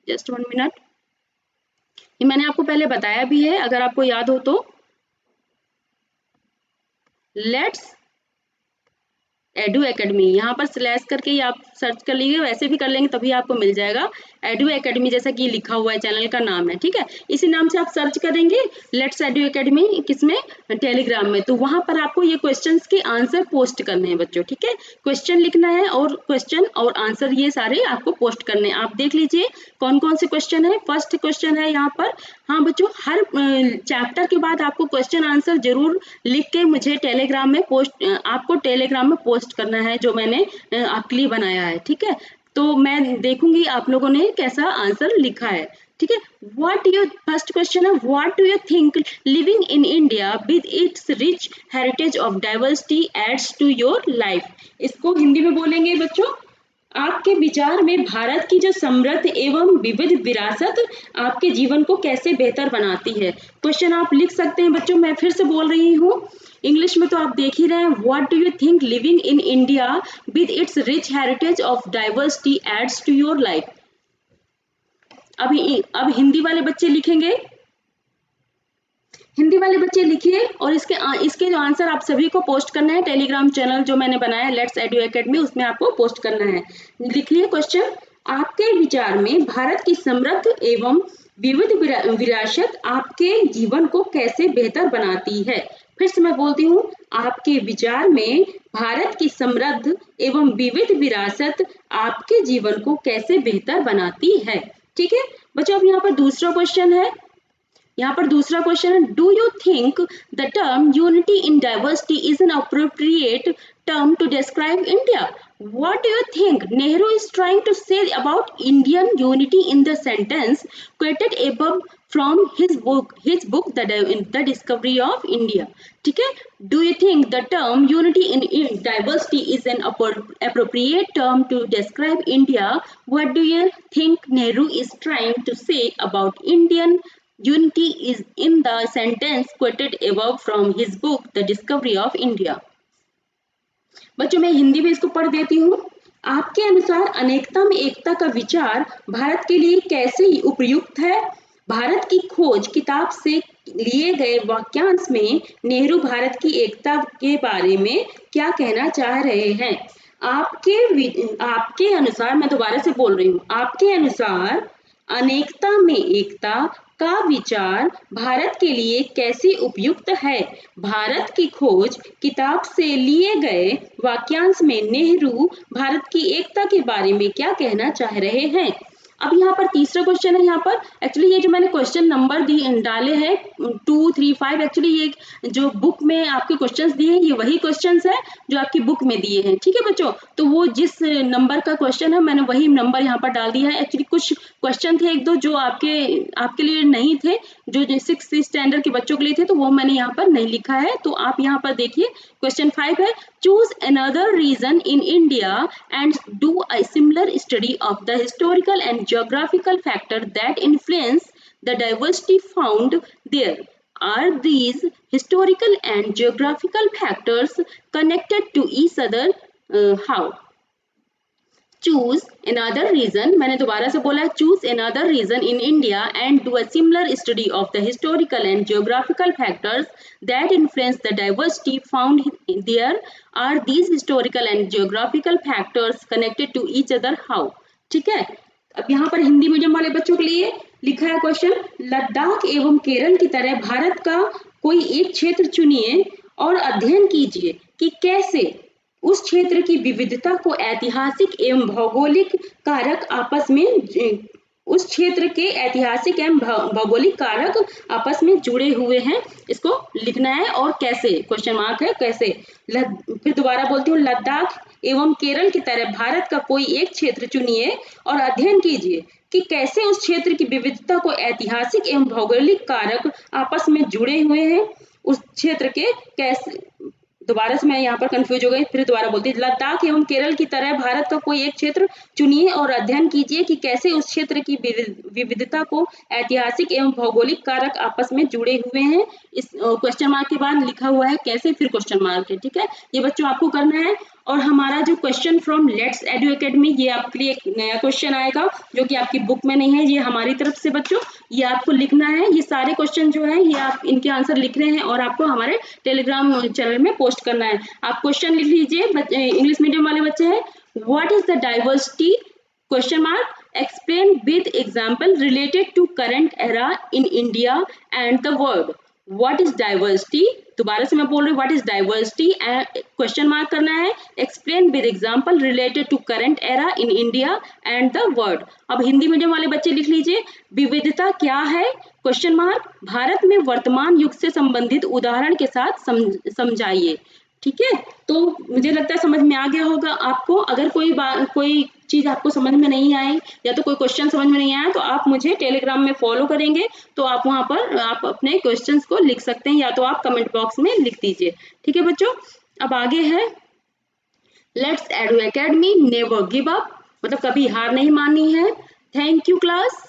जस्ट 1 मिनट। ये मैंने आपको पहले बताया भी है, अगर आपको याद हो तो। लेट्स एडू एकेडमी, यहाँ पर स्लैश करके ही आप सर्च कर लीजिए, वैसे भी कर लेंगे तभी आपको मिल जाएगा। एडू एकेडमी जैसा कि लिखा हुआ है, चैनल का नाम है, ठीक है। इसी नाम से आप सर्च करेंगे लेट्स एडू एकेडमी, किसमें? टेलीग्राम में। तो वहां पर आपको ये क्वेश्चंस के आंसर पोस्ट करने हैं बच्चों, ठीक है। क्वेश्चन लिखना है और क्वेश्चन और आंसर ये सारे आपको पोस्ट करने हैं। आप देख लीजिए कौन कौन से क्वेश्चन है। फर्स्ट क्वेश्चन है यहाँ पर, हाँ बच्चों, हर चैप्टर के बाद आपको क्वेश्चन आंसर जरूर लिख के मुझे टेलीग्राम में आपको टेलीग्राम में पोस्ट करना है, जो मैंने आपके लिए बनाया है, ठीक है। तो मैं देखूंगी आप लोगों ने कैसा आंसर लिखा है, ठीक है। फर्स्ट क्वेश्चन है, what do you think living in India with its rich heritage of diversity adds to your life? इसको हिंदी में बोलेंगे बच्चों। आपके विचार में भारत की जो समृद्ध एवं विविध विरासत आपके जीवन को कैसे बेहतर बनाती है? क्वेश्चन आप लिख सकते हैं बच्चों। मैं फिर से बोल रही हूँ, इंग्लिश में तो आप देख ही रहे हैं। What do you think living in India with its rich heritage of diversity adds to your life? अब हिंदी वाले बच्चे लिखेंगे। हिंदी वाले बच्चे लिखिए और इसके जो आंसर आप सभी को पोस्ट करना है। टेलीग्राम चैनल जो मैंने बनाया लेट्स एडू एकेडमी, उसमें आपको पोस्ट करना है। लिखिए क्वेश्चन, आपके विचार में भारत की समृद्ध एवं विविध विरासत आपके जीवन को कैसे बेहतर बनाती है? फिर से मैं बोलती हूँ, आपके विचार में भारत की समृद्ध एवं विविध विरासत आपके जीवन को कैसे बेहतर बनाती है, ठीक है बच्चों। अब यहाँ पर दूसरा क्वेश्चन है, do you think the term unity in diversity is an appropriate term to describe India? What do you think Nehru is trying to say about Indian unity in the sentence quoted above from his book The Discovery of India? ठीक है, do you think the term unity in diversity is an appropriate term to describe India? What do you think Nehru is trying to say about Indian unity is in the sentence quoted above from his book The Discovery of India? बच्चों, मैं हिंदी में इसको पढ़ देती हूँ। आपके अनुसार अनेकता में एकता का विचार भारत के लिए कैसे उपयुक्त है? भारत की खोज किताब से लिए गए वाक्यांश में नेहरू भारत की एकता के बारे में क्या कहना चाह रहे हैं? आपके अनुसार, मैं दोबारा से बोल रही हूँ, आपके अनुसार अनेकता में एकता का विचार भारत के लिए कैसे उपयुक्त है? भारत की खोज किताब से लिए गए वाक्यांश में नेहरू भारत की एकता के बारे में क्या कहना चाह रहे हैं? अब यहाँ पर तीसरा क्वेश्चन है, यहाँ पर एक्चुअली ये जो मैंने क्वेश्चन नंबर डाले हैं 2, 3, 5, एक्चुअली ये जो बुक में आपके क्वेश्चंस दिए हैं ये वही क्वेश्चंस है जो आपकी बुक में दिए हैं, ठीक है बच्चों। तो वो जिस नंबर का क्वेश्चन है मैंने वही नंबर यहाँ पर डाल दिया है। एक्चुअली कुछ क्वेश्चन थे एक दो जो आपके लिए नहीं थे, जो 6th स्टैंडर्ड के बच्चों के लिए थे, तो वो मैंने यहाँ पर नहीं लिखा है। तो आप यहाँ पर देखिए क्वेश्चन 5 है, choose another region in India and do a similar study of the historical and geographical factor that influence the diversity found there. Are these historical and geographical factors connected to each other? How? Choose another reason, मैंने दोबारा से बोला है, choose another reason in India and do a similar study of the historical and geographical factors that influence the diversity found there. Are these historical and geographical factors connected to each other? How? ठीक है। अब यहाँ पर Hindi medium वाले बच्चों के लिए लिखा है क्वेश्चन, लद्दाख एवं केरल की तरह भारत का कोई एक क्षेत्र चुनिए और अध्ययन कीजिए कि कैसे उस क्षेत्र की विविधता को ऐतिहासिक एवं भौगोलिक कारक आपस में उस क्षेत्र के ऐतिहासिक एवं भौगोलिक कारक आपस में जुड़े हुए हैं, इसको लिखना है। और कैसे, क्वेश्चन मार्क है कैसे। फिर दोबारा बोलती हूँ, लद्दाख एवं केरल की तरह भारत का कोई एक क्षेत्र चुनिए और अध्ययन कीजिए कि कैसे उस क्षेत्र की विविधता को ऐतिहासिक एवं भौगोलिक कारक आपस में जुड़े हुए हैं, उस क्षेत्र के कैसे, दोबारा से मैं यहाँ पर कंफ्यूज हो गई, फिर दोबारा बोलती हूँ, लद्दाख एवं केरल की तरह भारत का कोई एक क्षेत्र चुनिए और अध्ययन कीजिए कि कैसे उस क्षेत्र की विविधता को ऐतिहासिक एवं भौगोलिक कारक आपस में जुड़े हुए हैं। इस क्वेश्चन मार्क के बाद लिखा हुआ है कैसे, फिर क्वेश्चन मार्क है, ठीक है। ये बच्चों आपको करना है। और हमारा जो question from let's edu academy, ये आपके लिए एक नया क्वेश्चन आएगा जो कि आपकी बुक में नहीं है, ये हमारी तरफ से बच्चों ये आपको लिखना है। ये सारे क्वेश्चन जो है ये आप इनके आंसर लिख रहे हैं और आपको हमारे टेलीग्राम चैनल में पोस्ट करना है। आप क्वेश्चन लिख लीजिए, इंग्लिश मीडियम वाले बच्चे हैं, what is the diversity question mark, explain with example related to current era in India and the world. What is diversity, दोबारा से मैं बोल रही हूँ, what is diversity, question mark करना है, explain with example related to current era in India and the world. अब Hindi medium वाले बच्चे लिख लीजिए, विविधता क्या है, क्वेश्चन मार्क, भारत में वर्तमान युग से संबंधित उदाहरण के साथ समझाइए। ठीक है, तो मुझे लगता है समझ में आ गया होगा आपको। अगर कोई चीज आपको समझ में नहीं आई या तो कोई क्वेश्चन समझ में नहीं आया तो आप मुझे टेलीग्राम में फॉलो करेंगे, तो आप वहां पर आप अपने क्वेश्चंस को लिख सकते हैं या तो आप कमेंट बॉक्स में लिख दीजिए। ठीक है बच्चों, अब आगे है let's edu academy never give up, मतलब कभी हार नहीं माननी है। Thank you class.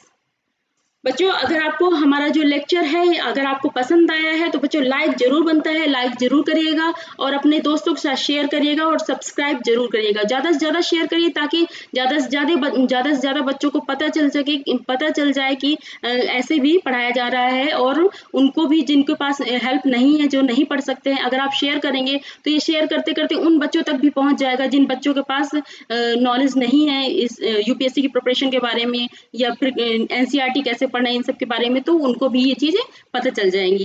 बच्चों अगर आपको हमारा जो लेक्चर है अगर आपको पसंद आया है तो बच्चों लाइक जरूर बनता है, लाइक जरूर करिएगा और अपने दोस्तों के साथ शेयर करिएगा और सब्सक्राइब जरूर करिएगा। ज़्यादा से ज़्यादा शेयर करिए ताकि ज़्यादा से ज़्यादा बच्चों को पता चल जाए कि ऐसे भी पढ़ाया जा रहा है और उनको भी जिनके पास हेल्प नहीं है, जो नहीं पढ़ सकते हैं, अगर आप शेयर करेंगे तो ये शेयर करते करते उन बच्चों तक भी पहुँच जाएगा जिन बच्चों के पास नॉलेज नहीं है इस यूपीएससी की प्रिपरेशन के बारे में या फिर एनसीईआरटी कैसे पढ़ना है इन सब के बारे में, तो उनको भी ये चीजें पता चल जाएंगी।